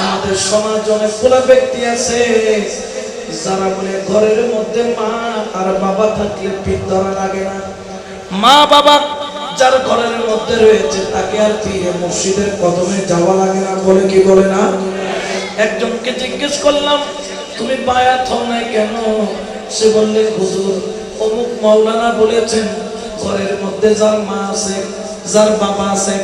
আমাদের সমাজে অনেক পোলা ব্যক্তি আছে যারা বলে ঘরের মধ্যে মা আর বাবা থাকলে পিঠ ধরা লাগে না। মা বাবা যার ঘরের মধ্যে রয়েছে তাকে আর পীরে মুর্শিদের কদমে যাওয়া লাগে না, বলে কি বলে না? একজনকে জিজ্ঞেস করলাম তুমি বায়াত হও নাই কেন? সে বললেন হুজুর অমুক মাওলানা বলেছেন ঘরের মধ্যে যার মা আছে যার বাবা আছে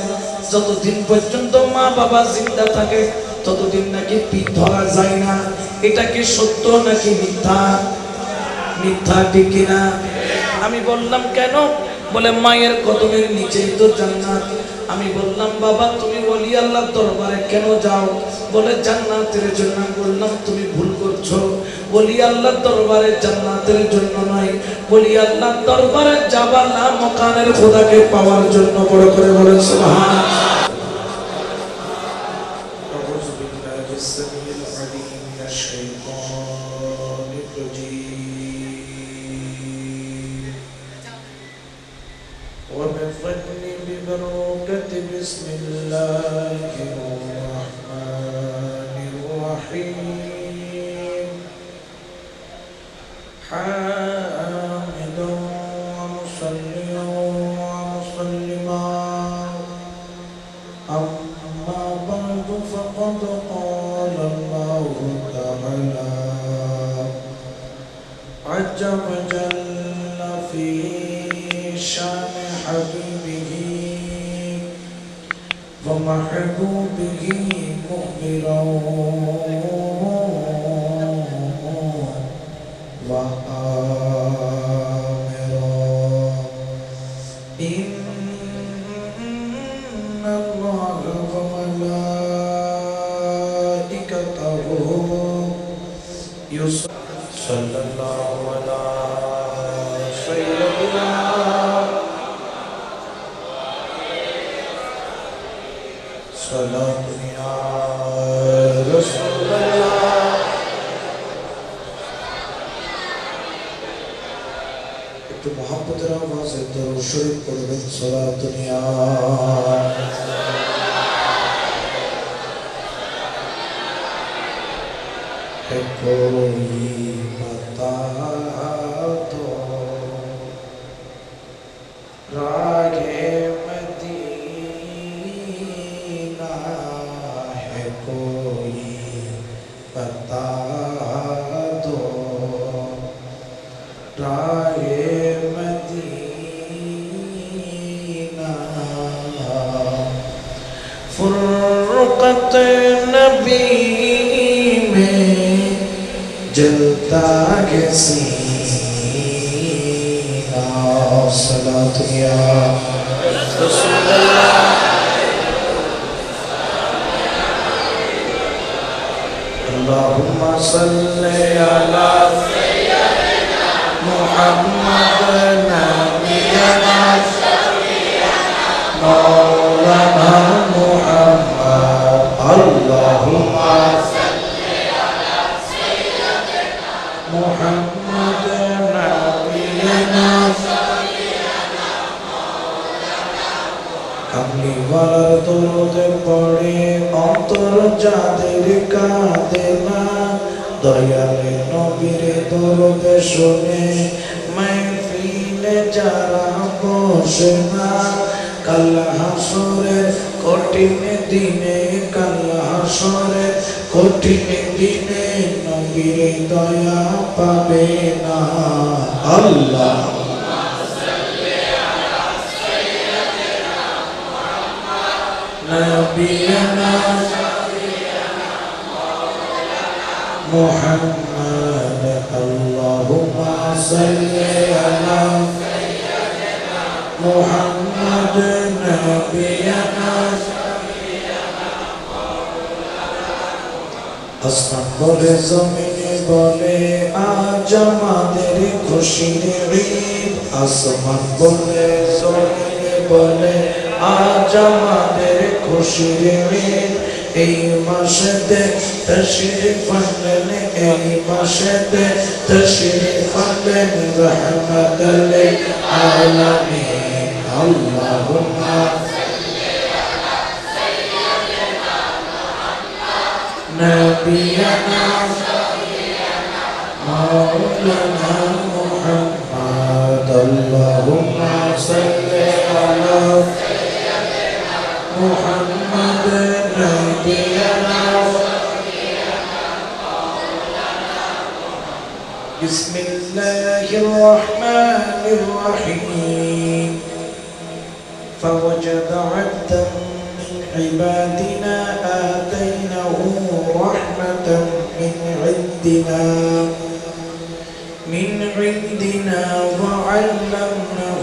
যতদিন পর্যন্ত মা বাবা জিন্দা থাকে ততদিন নাকি পিঠ ধরা যায় না। এটা কি সত্য নাকি মিথ্যা? মিথ্যা, ঠিক কিনা? আমি বললাম কেন? বলে মায়ের কদমের নিচেই তো জান্নাত। আমি বললাম বাবা তুমি ওলি আল্লাহর দরবারে কেন যাও? বলে জান্নাতের জন্য। বললাম তুমি ভুল করছো, ওলি আল্লাহর দরবারে জান্নাতের জন্য নয়, ওলি আল্লাহর দরবারে যাবার না মকানের খোদাকে পাওয়ার জন্য। বড় করে বলেন সুবহানাল্লাহ। ونفعني ببركة بسم الله الرحمن الرحيم حامدا ومصليا ومسلما أما بعد فقد قال الله تعالى عز وجل في شان حبيبه ومحبوبه مخبرا وآمرا إن الله وملائكته صلى الله على سيدنا صلاة يا رسول الله একটু মোহাম্মতের আওয়াজে দরুদ শরীফ পড়বেন। সালাতু ইয়া कोई बता दो रागे मदीना है, कोई बता दो रागे मदीना। फुरक़त नबी जलता है सीना। सलातु या रसूल अल्लाह अल्लाहुम्मा सल्ली अला सय्यिदना मुहम्मद नबियना मौलाना मुहम्मद। अल्लाहुम्मा मुहम्मद नबीना कमली वालार दरूद पढ़े अंतर जाদের কাঁদে না। দয়ালে নবীর দরুদ শুনে মাহফিলে যারা বসে না। কাল হাসরের কঠিন দিনে, কাল হাসরের কঠিন দিনে নবীর দয়া পাবে না। আল্লাহ নবিয়ানা মুহাম্মদ। আল্লাহুম্মা সাল্লি আলা মুহাম্মদ নবিয়ানা। আসমান বলে জমিনে বলে আজ আমাদের খুশির ঈদ। আসমান বলে জমিনে বলে আজ আমাদের খুশির ঈদ। এই মাসেতে তশরিফ আনলেন, এই মাসেতে তশরিফ আনলেন রহমাতাল লিল আলামিন। আল্লাহুম্মা نبينا مولانا محمد اللهم صل على محمد نبينا بسم الله الرحمن الرحيم فوجد عبدا من عبادنا آتيناه رحمة من عندنا وعلمناه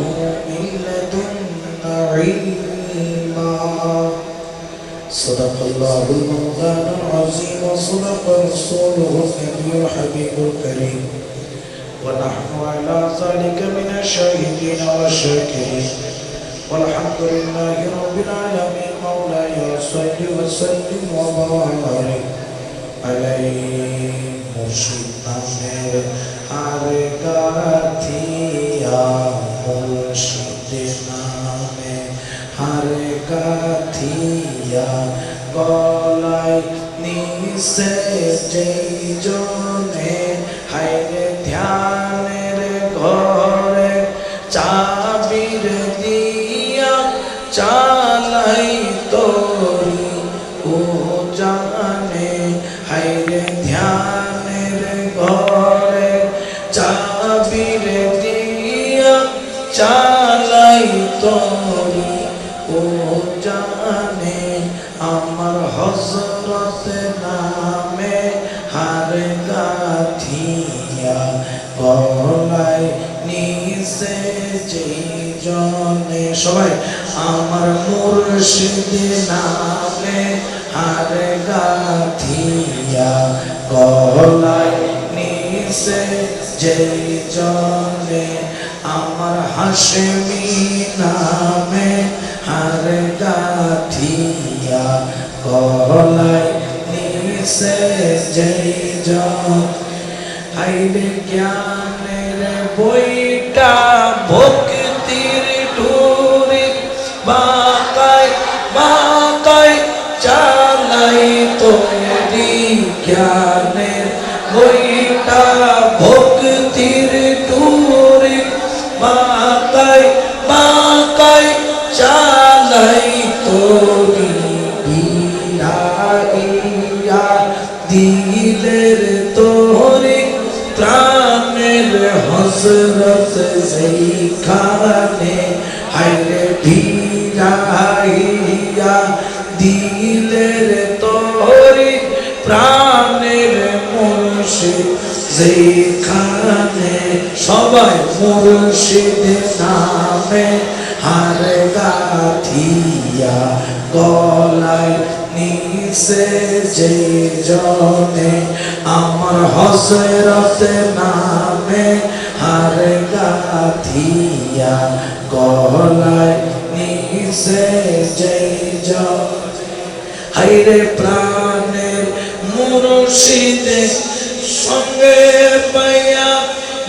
من لدنا علما صدق الله المولانا العظيم وصدق رسوله النبي الحبيب الكريم ونحن على ذلك من الشاهدين والشاكرين والحمد لله رب العالمين مولاي صل وسلم وبارك عليه مرشد নামের হারে গাথিয়া মুর্শিদ নামে হারে গাথিয়া গলায় নিসে যেই জনে হাইরে ধ্যানের ঘরে চাবির দিয়া চালাই তোরি ও জানে হাইরে ধ্যানের ঘরে চাবির দিয়া চালাই তোরি ও জানে আমার হযরত নামে হার গাথিয়া গলায় নিসে যেই জনে সবাই আমার মুর্শিদ নামে হার গাথিয়া গলায় নিসে যেই জনে আমার হাশেমি নামে হার গাথিয়া গলায় নিসে যেই জন হাইরে জ্ঞানের বইটা ভক্তির ডুরি বাঁকায় বাঁকায় চালাই তোরি জ্ঞানের বইটা ভক্তির ডুরি বাঁকায় বাঁকায় চালাই তোরি বিয়া দিলের তোরি প্রাণের হযরত যেইখানে হায়রে ভিড়াইয়া দিলের তোরি প্রাণের মুর্শিদ যেখানে সবাই মুর্শিদ নামে হার গাথিয়া গলায় নিসে যেই জনে আমার হযরত নামে হার গাথিয়া গলায় নিসে যেই জনে হায়রে প্রাণের মুর্শিদ সঙ্গে পাইয়া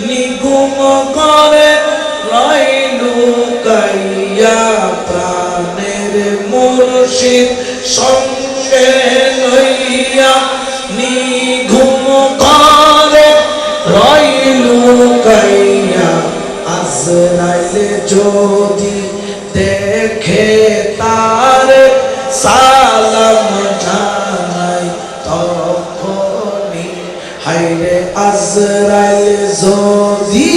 নিগুম করে রইলু কাইয়া প্রাণের মুর্শিদ সঙ্গে লইয়া নিগুম করে রইলু কাইয়া আজরাইল যদি দেখে তার সালাম জানাই তখনই হায়রে আজরাইল যদি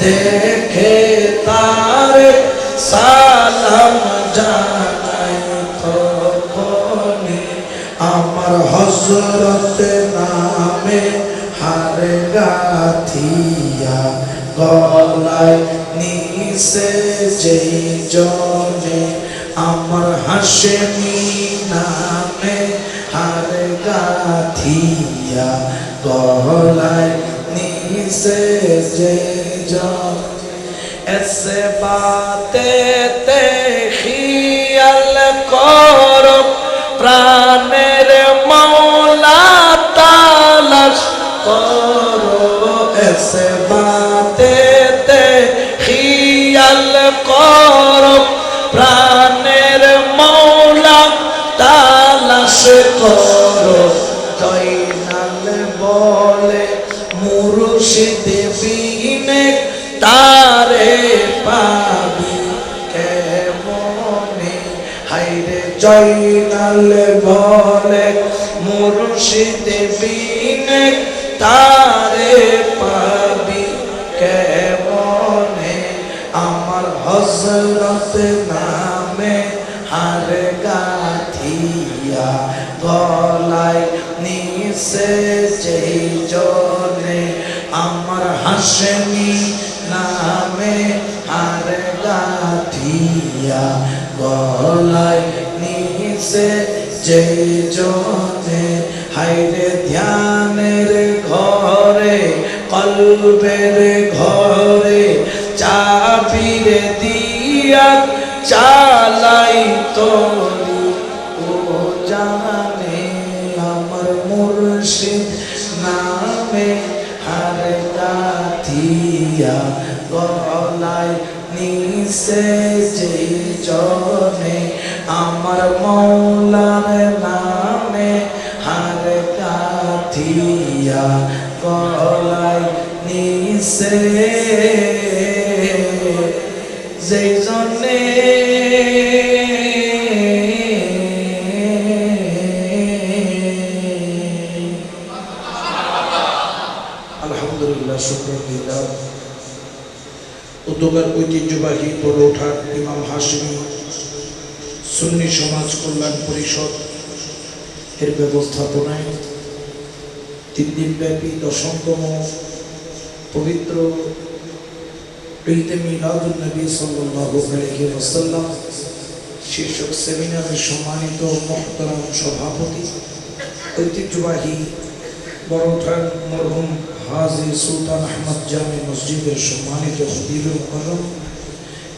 দেখে তার সালাম জানাই তখনই আমার হযরত নামে হার গাথিয়া গলায় নিসে যেই জনে আমার হাশেমি নামে হার গাথিয়া গলায় নিসে যেই জনে ऐसे बातें খিয়াল করো প্রাণের মৌলা তালাশ করো ऐसे बातें খিয়াল করো প্রাণের মৌলা তালাশ করো বলে মুর্শিদ বিনে তারে পাবি কেমনে হাইরে জয়নাল বলে মুর্শিদ বিনে তারে পাবি কেমনে আমার হযরত নামে হার গাথিয়া গলায় নিছে যেই জনে আমার হাশেমি নামে হার গাথিয়া গলায় নিছে যেই জনে হাইরে ধ্যানের ঘরে কলবের ঘরে চাবিরে দিয়া চালাই তোরি ও জানে আমার মুর্শিদ নামে হার গাথিয়া গলায় নিছে যে জনে আমার মৌলার নামে হার গাথিয়া গলায় নিছে যেই জন্যে আলহামদুলিল্লাহ শুকরিয়া উদ্যোগের ঐতিহ্যবাহী গড়ে ওঠার ইমাম হাশমি সুন্নি সমাজ কল্যাণ পরিষদ এর ব্যবস্থাপনায় 3 দিনব্যাপী 10তম পবিত্র ঈদে মিলাদুন নবী সাল্লাল্লাহু আলাইহি ওয়াসাল্লাম শীর্ষক সেমিনারের সম্মানিত মুহতারাম সভাপতি ঐতিহ্যবাহী বড়োঠান মরহুম হাজী সুলতান আহমদ জামে মসজিদের সম্মানিত খতিবে মুকররম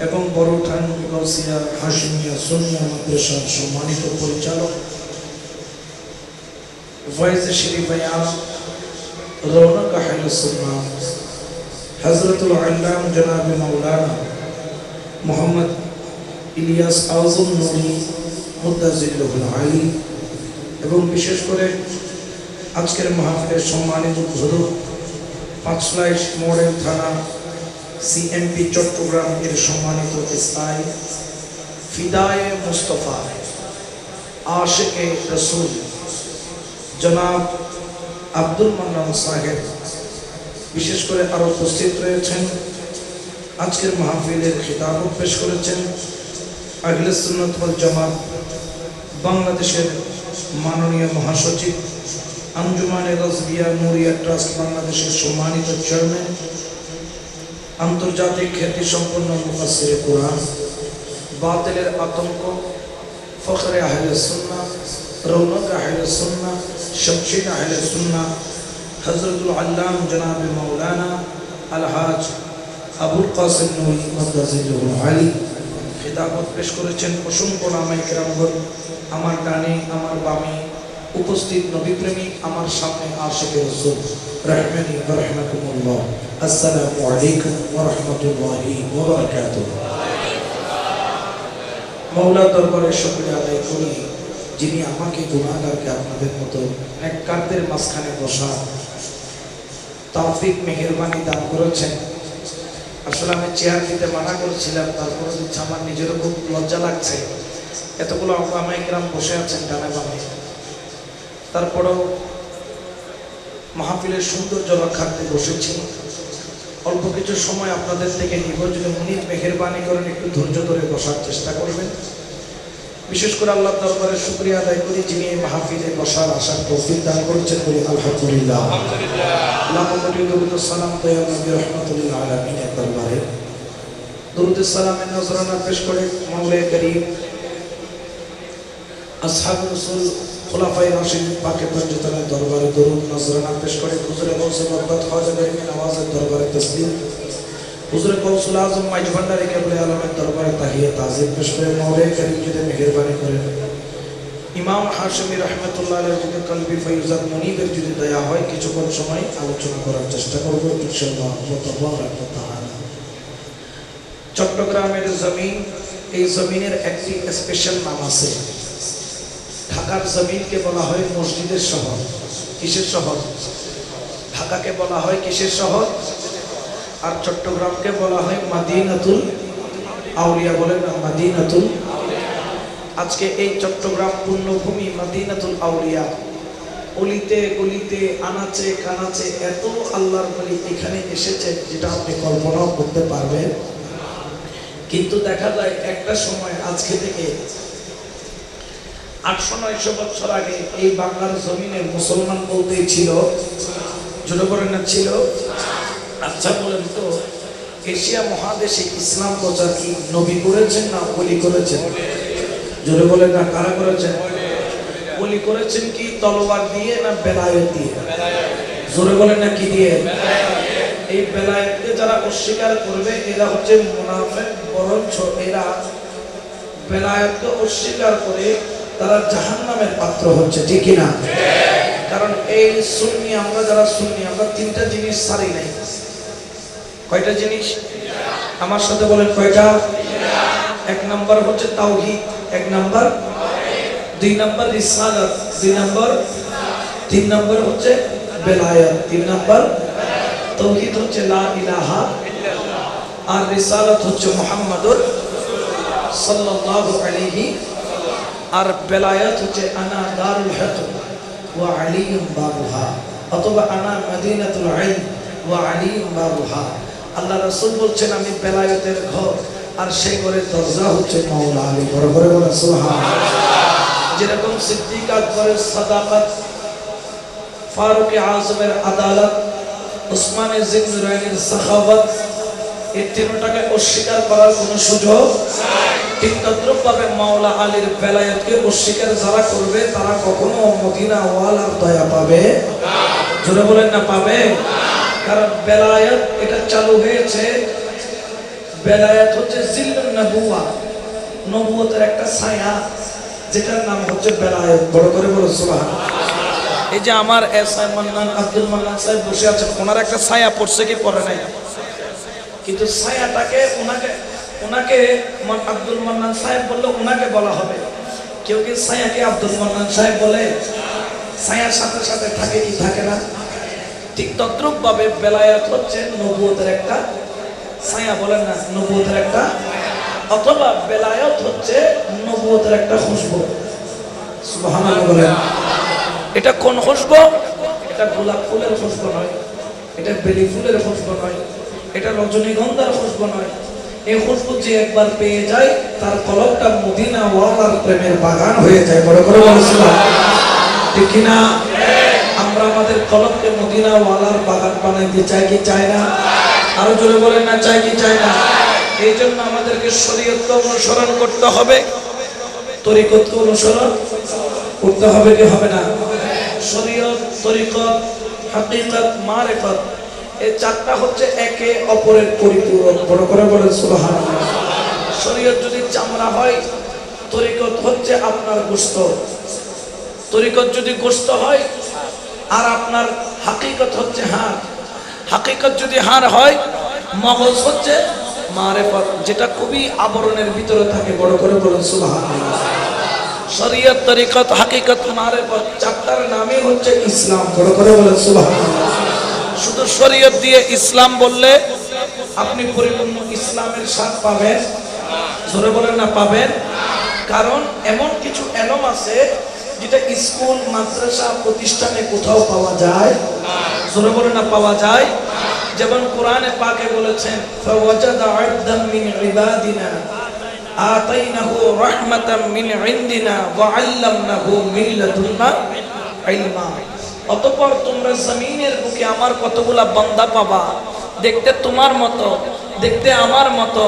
এবং বড়োঠান গাউসিয়া হাশমিয়া সুন্নিয়া মাদ্রাসার সম্মানিত পরিচালক ফয়েজ শরীফ আয়াম রৌনক আহলে সুন্নাহ হযরতুল আল্লাম জনাব মাওলানা মোহাম্মদ ইলিয়াস আযম নুরি মুদ্দাজিল্লাহুল আলী এবং বিশেষ করে আজকের মাহফিলের সম্মানিত হুজুর পাঁচলাইশ মডেল থানা সিএমপি চট্টগ্রাম এর সম্মানিত এসআই ফিদায়ে মুস্তাফা আশিকে রাসূল জনাব আব্দুল মান্নান সাহেব বিশেষ করে আরো উপস্থিত রয়েছেন আজকের মাহফিলের খিতাবত পেশ করেছেন আহলে সুন্নাত ওয়াল জামাত বাংলাদেশের মাননীয় মহাসচিব আঞ্জুমানে রাজবিয়া নুরিয়া ট্রাস্ট বাংলাদেশের সম্মানিত চেয়ারম্যান আন্তর্জাতিক খ্যাতিসম্পন্ন মুফাসসিরে কোরআন বাতিলের আতঙ্ক ফখরে আহলে সুন্নাহ রৌনক আহলে সুন্নাহ শামশীর আহলে সুন্নাহ হযরতুল আল্লাম জনাব মাওলানা আলহাজ আবুল কাসিম নুরি মুদ্দাজিল্লাহুল আলী খিতাবত পেশ করেছেন অসংখ্য ওলামায়ে কেরামগণ আমার ডানে আমার বামে উপস্থিত নবী প্রেমিক আমার সামনে আশিকে রাসূল রাহমানি ওয়া রাহমাতুল্লাহ আসসালামু আলাইকুম ওয়া রাহমাতুল্লাহি ওয়া বারাকাতুহু মাওলা দরবারে শুকরিয়া আদায় করি যিনি আমাকে গুনাহগারকে আপনাদের মতো নেককারদের মাঝখানে বসা তৌফিক মেহেরবানি দান করেছেন আসলে আমি চেয়ার দিতে মানা করেছিলাম তারপরে দিচ্ছি আমার নিজেরও খুব লজ্জা লাগছে এতগুলো ওলামায়ে কেরাম বসে আছেন ডানে বামে তারপরেও মাহফিলের সৌন্দর্য রক্ষার্থে বসেছি অল্প কিছু সময় আপনাদের থেকে নিব যদি মুনির মেহেরবানি করেন একটু ধৈর্য ধরে বসার চেষ্টা করবেন বিশেষ করে আল্লাহর দরবারে শুকরিয়া আদায় করি যিনি এই মাহফিলে বসার আশার তৌফিক দান করেছেন বলি আলহামদুলিল্লাহ আল্লাহু দরুদ সালাম দয়া নবী রাহমাতুল আলামিনের দরবারে দরুদ সালামের নজরানা পেশ করে মাওলানা করিম আসহাবুর রাসূল খুলাফায়ে রাশিদিন পাকে পঞ্চতনের দরবারে দরুদ নজরানা পেশ করে হুজুরে গৌসে বরকত খাজা গরিব নওয়াজের দরবারে তাসলিম হুজুরে গৌসুল আজম মাইজ ভান্ডারী কেবলে আলমের দরবারে তাহিয়া তাজিম পেশ করে মাওলানা করিম যদি মেহেরবানি করেন ইমাম হাশমি রাহমাতুল্লাহ আলাইহি যদি কলবি ফয়জাত মুনিবের যদি দয়া হয় কিছুক্ষণ সময় আলোচনা করার চেষ্টা করব ইনশাআল্লাহ তাবারাক ওয়া তাআলা চট্টগ্রামের জমিন এই জমিনের একটি স্পেশাল নাম আছে ঢাকার জমিনকে বলা হয় মসজিদের শহর কিসের শহর ঢাকাকে বলা হয় কিসের শহর, আর চট্টগ্রামকে বলা হয় মাদিনাতুল আউলিয়া। বলেন না মাদিনাতুল। আজকে এই চট্টগ্রাম পুণ্যভূমি মাদিনাতুল আউলিয়া, অলিতে গলিতে আনাচে কানাচে এত আল্লাহর ওলি এখানে এসেছে যেটা আপনি কল্পনাও করতে পারবেন। কিন্তু দেখা যায় একটা সময় আজকে থেকে 800-900 বছর আগে এই বাংলার জমিনে মুসলমান বলতেই ছিল, জোরে বলেন না ছিল। আচ্ছা বলেন তো, এশিয়া মহাদেশে ইসলাম প্রচার কি নবী করেছেন না ওলি করেছেন? জোরে বলেন না কারা করেছেন? ওলি করেছেন কি তলোয়ার দিয়ে না বেলায়েত দিয়ে? জোরে বলেন না কি দিয়ে? এই বেলায়েতকে যারা অস্বীকার করবে এরা হচ্ছে মুনাফিক, বরঞ্চ এরা বেলায়েতকে অস্বীকার করে তারা জাহান্নামের পাত্র হচ্ছে, ঠিক কি না? কারণ এই সুন্নি, আমরা যারা সুন্নি আমরা তিনটা জিনিস ছাড়ি নাই। কয়টা জিনিস? আমার সাথে বলেন কয়টা? এক নাম্বার হচ্ছে তাওহীদ, এক নাম্বার, দুই নাম্বার রিসালাত, দুই নাম্বার, তিন নাম্বার হচ্ছে বেলায়েত, তিন নাম্বার তাওহীদ হচ্ছে লা ইলাহা ইল্লাল্লাহ, আর রিসালাত হচ্ছে মুহাম্মাদুর সাল্লাল্লাহু আলাইহি, আর বেলায়েত হচ্ছে আনা দারুল হক ওয়া আলিয়ুম বাবুহা, অথবা আনা মদিনাতুল ইলম ওয়া আলিয়ুম বাবুহা। আল্লাহ রাসূল বলছেন আমি বেলায়েতের ঘর, আর সেই ঘরের দরজা হচ্ছে মাওলা আলী। বড় করে বলেন সুবহানাল্লাহ। যেরকম সিদ্দিক আকবরের সাদাকাত, ফারুক আযমের আদালত, উসমান জিন্নুরাইনের সাখাওয়াত, এই তিনটাকে অস্বীকার করার কোনো সুযোগ নাই। ঠিক তদ্রুপভাবে মাওলা আলীর বেলায়েতকে অস্বীকার যারা করবে তারা কখনো মদিনা ওয়ালার দয়া পাবে না। জোরে বলেন না পাবে না। কারণ বেলায়েত এটা চালু হয়েছে, বেলায়েত হচ্ছে জিল্লুন নবুয়া, নবুয়তের একটা ছায়া, যেটার নাম হচ্ছে বেলায়েত। বড় করে বলো সুবহানাল্লাহ। এই যে আমার এসআই মান্নান, আব্দুল মান্নান সাহেব বসে আছেন, ওনার একটা ছায়া পড়ছে কি পড়ে নাই? কিন্তু ছায়াটাকে ওনাকে আব্দুল মান্নান সাহেব বললে ওনাকে বলা হবে। কেউ কি ছায়াকে আব্দুল মান্নান সাহেব বলে? ছায়ার সাথে সাথে থাকে কি থাকে না? ঠিক তদ্রুপ ভাবে বেলায়েত হচ্ছে নবুয়তের একটা ছায়া, বলেন না নবুয়তের একটা, অথবা বেলায়েত হচ্ছে নবুয়তের একটা খুশবু। সুবহানাল্লাহ বলেন। এটা কোন খুশবু? এটা গোলাপ ফুলের খুশবু নয়, এটা বেলি ফুলের খুশবু নয়, এটা রজনীগন্ধার খুশবু নয়। এই খুশবু যে একবার পেয়ে যায় তার কলবটা মদিনা ওয়ালার প্রেমের বাগান হয়ে যায়। বড় করে বলেছিলাম ঠিক কিনা? আমরা আমাদের কলবকে মদিনা ওয়ালার বাগান বানাইতে চাই কি চাই না? আরো জোরে বলেন না চাই কি চাই না? এই জন্য আমাদেরকে শরীয়তকে অনুসরণ করতে হবে, তরিকতকে অনুসরণ করতে হবে কি হবে না? শরীয়ত, তরিকত, হাকিকত, মারিফত, এই চারটা হচ্ছে একে অপরের পরিপূরক। বড় করে বলেন সুবহানাল্লাহ। শরীয়ত যদি চামড়া হয়, তরিকত হচ্ছে আপনার গোশত, তরিকত যদি গোশত হয়, আর আপনার হাকিকত হচ্ছে হাড়, হাকিকত যদি হাড় হয়, মগজ হচ্ছে মারিফত, যেটা খুবই আবরণের ভিতরে থাকে। বড় করে বলেন সুবহানাল্লাহ। শরীয়ত, তরিকত, হাকিকত, মারিফত চারটার নামই হচ্ছে ইসলাম। বড় করে বলেন সুবহানাল্লাহ। শুধু শরীয়ত দিয়ে ইসলাম বললে আপনি পরিপূর্ণ ইসলামের স্বাদ পাবেন? জোরে বলেন না পাবেন? কারণ এমন কিছু এলম আছে যেটা স্কুল, মাদ্রাসা, প্রতিষ্ঠানে কোথাও পাওয়া যায়। জোরে বলেন না পাওয়া যায়। যেমন কোরআনে পাকে বলেছেন ফাওয়াজাদা আবদাম মিন ইবাদিনা আতাইনাহু রাহমাতাম মিন ইনদিনা ওয়া আল্লামনাহু মিন লাদুন্না ইলমা। অতঃপর তোমরা জমিনের বুকে আমার কতগুলা বান্দা পাবা, দেখতে তোমার মতো, দেখতে আমার মতো,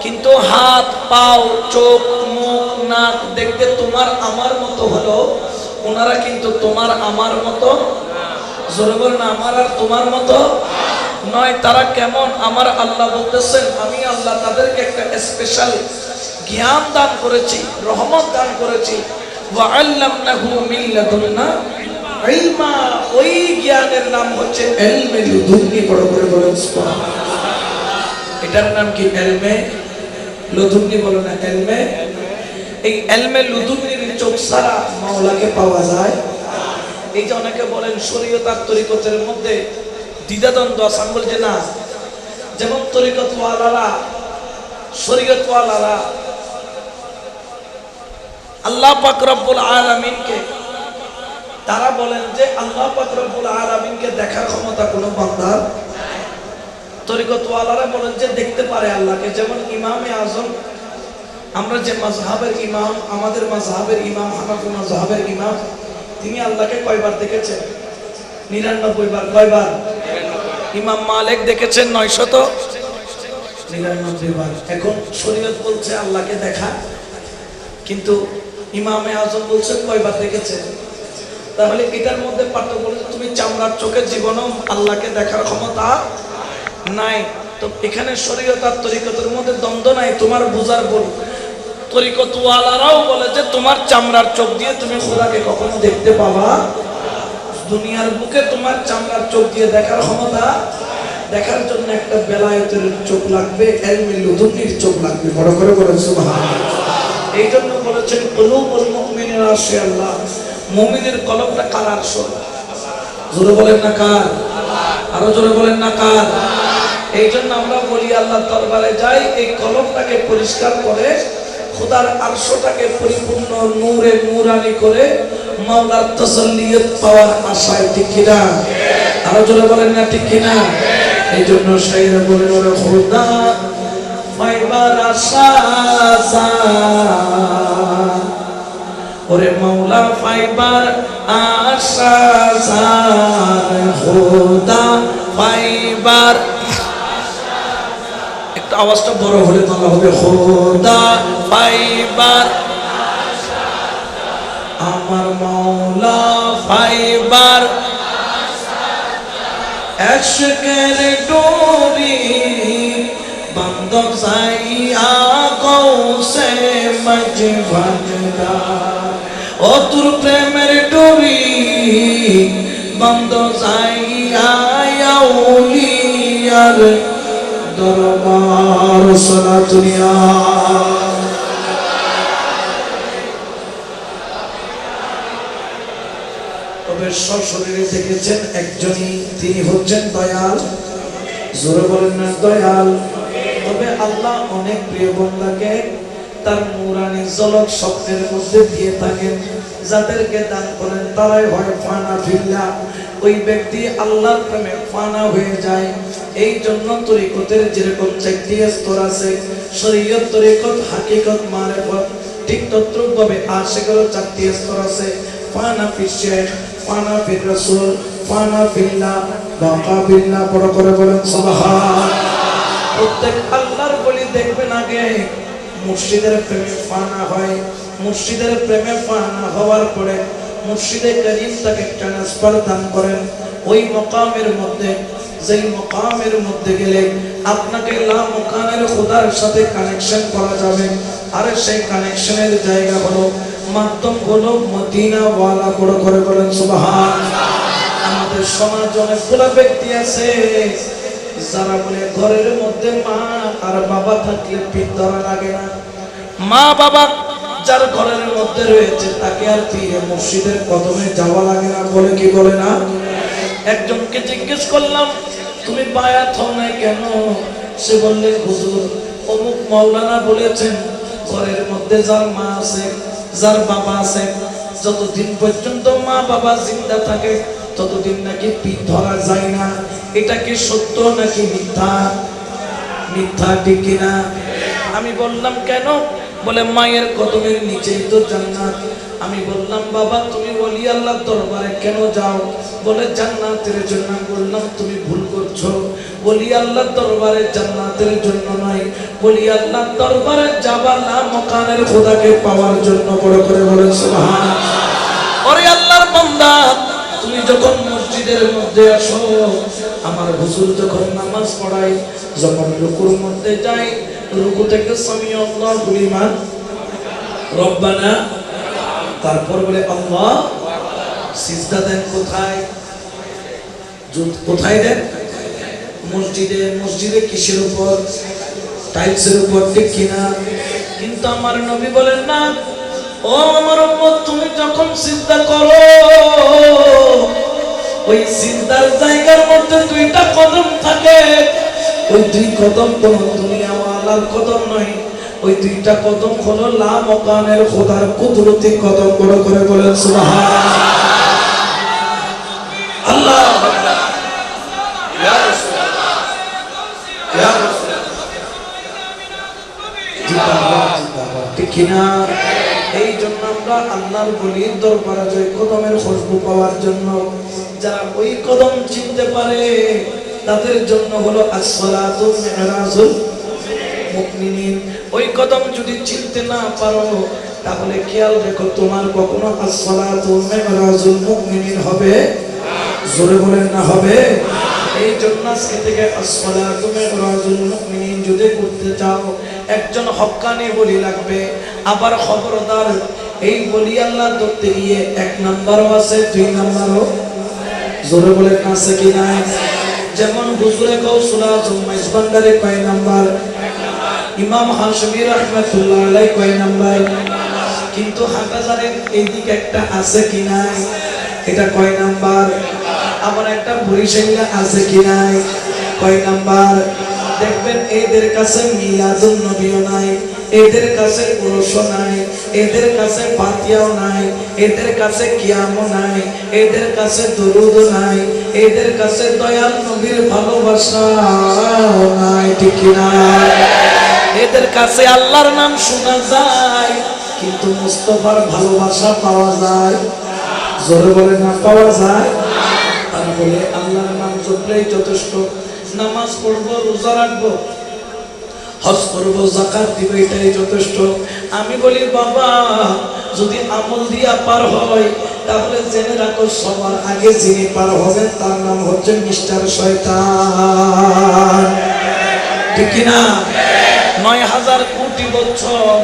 কিন্তু হাত, পাও, চোখ, মুখ, নাক দেখতে তোমার আমার মতো হলো, ওনারা কিন্তু তোমার আমার মতো। জোরে বলেন আমার আর তোমার মতো নয়। তারা কেমন? আমার আল্লাহ বলতেছেন আমি আল্লাহ তাদেরকে একটা স্পেশাল জ্ঞান দান করেছি, রহমত দান করেছি। ওয়া আল্লামনাহু মিন লাদুন্না ইলমা, ওই জ্ঞানের নাম হচ্ছে ইলমে লুদুন্নি। বড় করে বলেন সুবহানাল্লাহ। এটার নাম কি? ইলমে লুদুন্নি। বলো না ইলমে। এই ইলমে লুদুন্নির চোখ ছাড়া মাওলাকে পাওয়া যায়। এই যে অনেকে বলেন শরীয়ত আর তরিকতের মধ্যে দ্বিধাদ্বন্দ্ব আছে। আমি বলছি না, যেমন তরিকতওয়ালারা, শরীয়তওয়ালারা আল্লাহ পাক রব্বুল আলামিনকে, তারা বলেন যে আল্লাহ পাক রব্বুল আলামিনকে দেখার ক্ষমতা কোনো বান্দার। তরিকতওয়ালারা বলেন যে দেখতে পারে আল্লাহকে। যেমন ইমামে আজম, আমরা যে মাযহাবের ইমাম, আমাদের মাযহাবের ইমাম হানাফি মাযহাবের ইমাম, তিনি আল্লাহকে কয়বার দেখেছেন? 99 বার। কয়বার? ইমাম মালিক দেখেছেন 999 বার। এখন শরীয়ত বলছে আল্লাহকে দেখা, কিন্তু ইমামে আজম বলছেন কয়বার দেখেছেন? তাহলে এটার মধ্যে পার্থক্য হলো তুমি চামড়ার চোখে জীবনও আল্লাহকে দেখার ক্ষমতা নাই। তো এখানে শরীয়ত আর তরিকতের মধ্যে দ্বন্দ্ব নাই, তোমার বুঝার ভুল। তরিকতওয়ালারাও বলে যে তোমার চামড়ার চোখ দিয়ে তুমি খোদাকে কখনো দেখতে পাবা, দুনিয়ার বুকে তোমার চামড়ার চোখ দিয়ে দেখার ক্ষমতা। দেখার জন্য একটা বেলায়েতের চোখ লাগবে, ইলমে লুদুনির চোখ লাগবে। বড় করে বলেন সুবহানাল্লাহ। এই জন্য বলেছেন কুলুবুল মুমিনিনা আশিয়াল্লাহ, মুমিনের কলবটা কার আরশ? জোরে বলেন না কার? আরো জোরে বলেন না কার? এই জন্য আমরা বলি আল্লাহর দরবারে যাই, এই কলবটাকে পরিষ্কার করে খোদার আরশটাকে পরিপূর্ণ নূরে নূরানি করে মাওলার তাসাল্লিয়ত পাওয়ার আশায়। ঠিক কিনা? আরো জোরে বলেন না ঠিক কিনা? এই জন্য শাইরা বলে ওরে খোদা পাইবার আশা জান, ওরে মাওলা পাইবার আশা জান, খোদা পাইবার। একটু আওয়াজটা বড় হলে ভালো হবে। খোদা পাইবার, আমার মাওলা পাইবার, এশকের ডোরি বন্ধ যাইয়া কৌসে মজভানদা, ও তোর প্রেমের ডোরি বন্ধ যাইয়া আউলিয়ার দরবার। সালাতুনিয়া তবে সশরীরে দেখেছেন একজনই, তিনি হচ্ছেন দয়াল। জোরে বলেন না দয়াল। তবে আল্লাহ অনেক প্রিয় বান্দাকে তার নূরানি ঝলক স্বপ্নের মধ্যে দিয়ে থাকেন। যাদেরকে দান করেন তারাই হয় ফানা ফিল্লাহ, ওই ব্যক্তি আল্লাহর প্রেমে ফানা হয়ে যায়। এই জন্য তরিকতের যেরকম 4টি স্তর আছে, শরীয়ত, তরিকত, হাকিকত, মারিফত, ঠিক তদ্রুপভাবে আশিকেরও 4টি স্তর আছে। ফানা ফিশ শেখ, ফানা ফির রাসূল, ফানা ফিল্লাহ, বাকা বিল্লাহ। বড় করে বলেন সুবহান। প্রত্যেক আল্লাহর বলি দেখবেন আগে মুর্শিদের প্রেমে ফানা হয়, মুর্শিদের প্রেমে ফানা হওয়ার পরে মুর্শিদে করিম তাকে ট্রান্সফার দান করেন ওই মকামের মধ্যে, যেই মকামের মধ্যে গেলে আপনাকে লা মুকানের খোদার সাথে কানেকশন করা যাবে। আর সেই কানেকশনের জায়গা হলো, মাধ্যম হলো মদিনা ওয়ালা। বড় করে বলেন সুবহানাল্লাহ। আমাদের সমাজে অনেকগুলো ব্যক্তি আছে যারা বলে ঘরের মধ্যে মা আর বাবা থাকলে পিঠ ধরা লাগে না। মা বাবা যার ঘরের মধ্যে রয়েছে তাকে আর পীরে মুর্শিদের কদমে যাওয়া লাগে না। বলে কি বলে না? একজনকে জিজ্ঞেস করলাম তুমি বায়াত হও না কেন? সে বললেন হুজুর অমুক মাওলানা বলেছেন ঘরের মধ্যে যার মা আছে, যার বাবা আছে, যতদিন পর্যন্ত মা বাবা জিন্দা থাকে ততদিন নাকি পিঠ ধরা যায় না। এটা কি সত্য নাকি মিথ্যা? মিথ্যা, ঠিক কিনা? আমি বললাম কেন? বলে মায়ের কদমের নিচেই তো জান্নাত। আমি বললাম বাবা তুমি ওলি আল্লাহর দরবারে কেন যাও? বলে জান্নাতের জন্য। বললাম তুমি ভুল করছো, ওলি আল্লাহর দরবারে জান্নাতের জন্য নয়, ওলি আল্লাহর দরবারে যাবা না মকানের খোদাকে পাওয়ার জন্য। বড় করে বলে সুবহানাল্লাহ। ওরে আল্লাহর বান্দা, তুমি যখন মসজিদের মধ্যে আসো, আমার হুজুর যখন নামাজ পড়াই, যখন রুকুর মধ্যে যাই, রুকু থেকে সামি আল্লাহু লিমান রব্বানা, তারপর বলে আল্লাহ। সিজদা দেন কোথায়? কোথায় দেন? মসজিদে। মসজিদে কিসের উপর? টাইলসের উপর, ঠিক কিনা? কিন্তু আমার নবী বলেন না, ও আমার উম্মত তুমি যখন সিজদা করো ওই সিজদার জায়গার মধ্যে দুইটা কদম থাকে, ওই দুই কদম কোন দুনিয়া ওয়ালার কদম নয়, ওই দুইটা কদম হলো লা মাকানের খোদার কুদরতি কদম। করে বলেন সুবহানাল্লাহ। আল্লাহ ইয়া রাসূলুল্লাহ ইয়া রাসূলুল্লাহ, জিন্দাবাদ ঠিক কিনা? এই জন্য আমরা আল্লাহর ওলির দরবারে যাই কদমের খুশবু পাওয়ার জন্য। যারা ওই কদম চিনতে পারে তাদের জন্য হলো আসসালাতু মিরাজুল মুমিনিন। ওই কদম যদি চিনতে না পারো তাহলে খেয়াল রেখো তোমার কখনো আসসালাতু মিরাজুল মুমিনিন হবে জোরে বলেন না হবে। এই জন্য আজকে থেকে আসসালাতু মিরাজুল মুমিনিন যদি করতে চাও একজন হক্কানি বলি লাগবে। আবার খবরদার এই বলি আল্লাহ ধরতে গিয়ে 1 নাম্বারও আছে 2 নাম্বারও জোরে বলেন আছে কি নাই? যেমন হুজুরে গৌসুল আজম মাইজবান্ডারে কয় নাম্বার, ইমাম হাশমি রাহমাতুল্লাহ আলাইহি কয় নাম্বার, কিন্তু হাটাজারের এইদিকে একটা আছে কি নাই, এটা কয় নাম্বার? আবার একটা বরিশালে আছে কি নাই, কয় নাম্বার? দেখবেন এদের কাছে মিলাদুন নবীও নাই, এদের কাছে উরুস নাই, এদের কাছে ফাতিহাও নাই, এদের কাছে কিয়ামও নাই, এদের কাছে দুরুদ নাই, এদের কাছে দয়াল নবীর ভালোবাসাও নাই, ঠিক কি না? এদের কাছে আল্লাহর নাম শোনা যায় কিন্তু মুস্তাফার ভালোবাসা পাওয়া যায় জোরে বলে না পাওয়া যায়। তারা বলে আল্লাহর নাম জপলেই যথেষ্ট, নামাজ পড়বো, রোজা রাখবো, হজ করবো, যাকাত দিব, এটাই যথেষ্ট। আমি বলি বাবা যদি আমল দিয়া পার হয় তাহলে জেনে রাখো সবার আগে যিনি পার হবেন তার নাম হচ্ছে মিস্টার শয়তান, ঠিক কিনা? ৯,০০০ কোটি বছর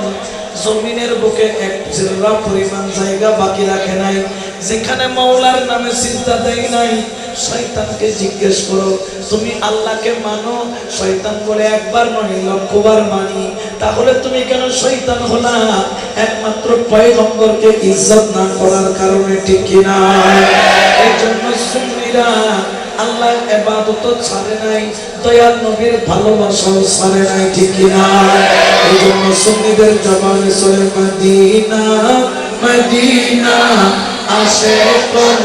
জমিনের বুকে এক জিররা পরিমাণ জায়গা বাকি রাখে নাই যেখানে মাওলার নামে সিজদা দেয় নাই। শয়তানকে জিজ্ঞেস করো তুমি আল্লাহকে মানো? শয়তান বলে একবার নয় ১০০বার মানি। তাহলে তুমি কেন শয়তান হলা? একমাত্র পয়গম্বরকে ইজ্জত না করার কারণে, ঠিক কিনা? এই জন্য সুন্নিরা আল্লাহর ইবাদত ছাড়ে নাই, দয়াল নবীর ভালোবাসাও ছাড়ে নাই, ঠিক কিনা? এই জন্য সুন্নিদের জবানে চলে মদিনা মদিনা আসে কোন,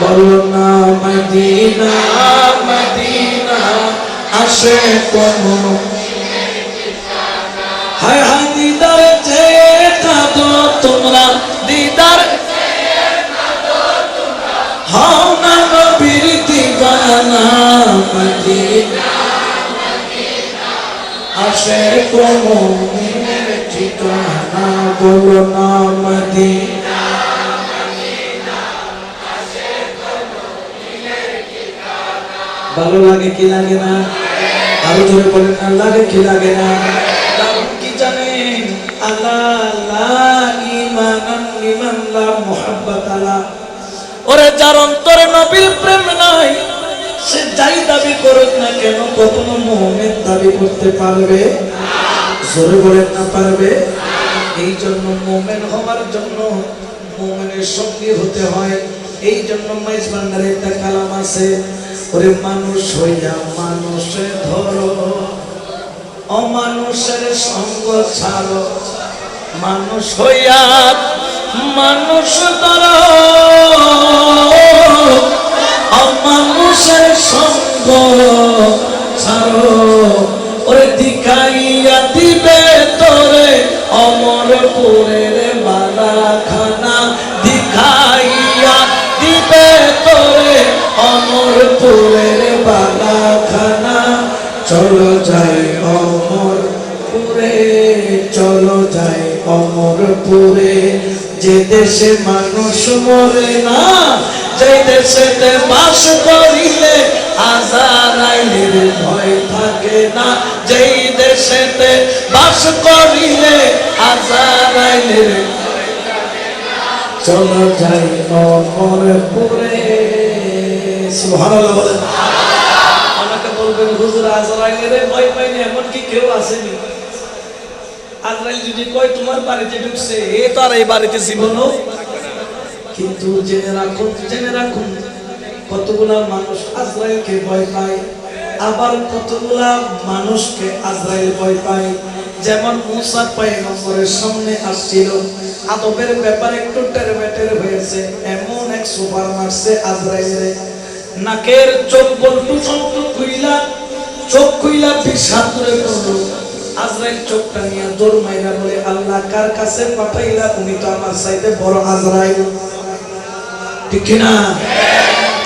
বলো না মদিনা মদিনা আসে কোন। হায় হায় দিদার চেয়ে কাঁদো তোমরা, দিদার হও না নবীর দিওয়ানা, মদিনা আসে কোন মুমিনের ঠিকানা, বলো না মদিনা আসে কোন মুমিনের ঠিকানা। ভালো লাগে কি লাগে না? আরো জোরে বলেন না লাগে কি লাগে না? কারণ কি জানেন? আল্লাহ ঈমানান লিমান লা মুহাব্বাত আলা, ওরে যার অন্তরে নবীর প্রেম নাই সে যাই দাবি করুক না কেন কখনো মুমিন দাবি করতে পারবে জোরে বলেন না পারবে। এই জন্য মুমিন হওয়ার জন্য মুমিনের সঙ্গী হতে হয়। এই জন্য মাইজবান্ডারে একটা কালাম আছে, ওরে মানুষ হইয়া মানুষে ধরো, অমানুষের সঙ্গ ছাড়ো, মানুষ হইয়া মানুষ ধরো, অমানুষের সঙ্গ ছাড়ো, ওরে দিখাইয়া দিবে তোরে অমরপুরের বালাখানা, দিখাইয়া দিবে তোরে অমরপুরের বালাখানা। চলো যাই অমরপুরে, চলো যাই অমরপুরে, যে দেশে মানুষ মরে না, যে দেশেতে বাস করিলে আজারাইলের ভয় থাকে না, যেই দেশেতে বাস করিলে আজারাইলের ভয় থাকে না। চলো যাই অমরপুরে, সুবহানাল্লাহ বলেন। অনেকে বলবেন হুজুর আজরাইলের ভয় পাইনি, এমন কি কেউ আসেনি? আজরাইল যদি কয় তোমার বাড়িতে ঢুকছে, এ তো আর এই বাড়িতে জীবনও কিন্তু জেনে রাখুন কতগুলা মানুষ আজরাইলকে ভয় পায়, আবার কতগুলা মানুষকে আজরাইল ভয় পায়। যেমন মুসা পয়গম্বরের সামনে আসছিল, আদবের ব্যাপারে একটু টেরবেটের হয়েছে, এমন এক সুপার মারছে আজরাইলে, নাকের চোখ বল্টু সন্ত খুইলা, চোখ খুইলা বিষাদ করে পড়লো। আজরাইল চোখটা নিয়ে দৌড় মাইরা বলে, আল্লাহ কার কাছে পাঠাইলা? উনি তো আমার চাইতে বড় আজরাইল। ঠিক না?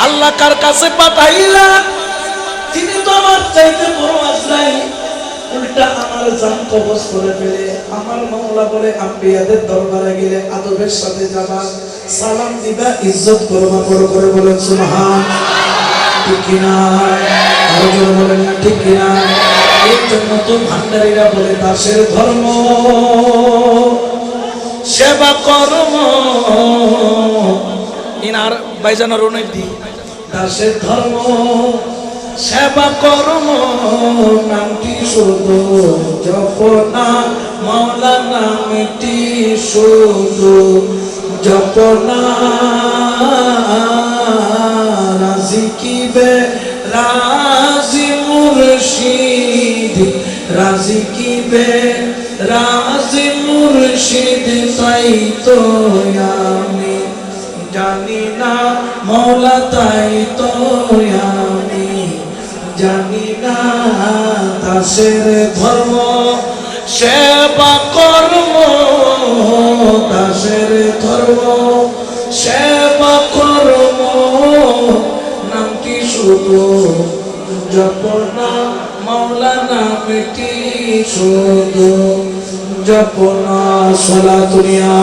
আল্লাহ কার কাছে পাঠাইলা? তিনি তো আমার চাইতে বড় আজরাইল। উল্টা আমার জান কবজ করে ফেলে। আমার মাওলা বলে, আম্বিয়াদের দরবারে গেলে আদবের সাথে যাবা, সালাম দিবা, ইজ্জত করবা। বড় করে বলেন সুবহান। ঠিক কিনা? আরো জোরে বলেন না ঠিক কিনা? এই জন্য তো ভান্ডারীরা বলে দাসের ধর্ম সেবা কর্ম। ইনার বাইজানোর উন্নতি, দাসের ধর্ম সেবা কর্ম, নামটি শুধু জপনা, মাওলা নামটি শুধু জপনা। রাজি কিবে রাজি মুর্শিদ, রাজি কিবে রাজি মুর্শিদ, তাই তো আমি জানি না মৌলা, তাই তো আমি জানি না। দাসের ধর্ম সেবা কর্ম, দাসের ধর্ম সেবা কর্ম, নামটি শুধু জপনা, মাওলা নামটি শুধু জপনা। সালাতুনিয়া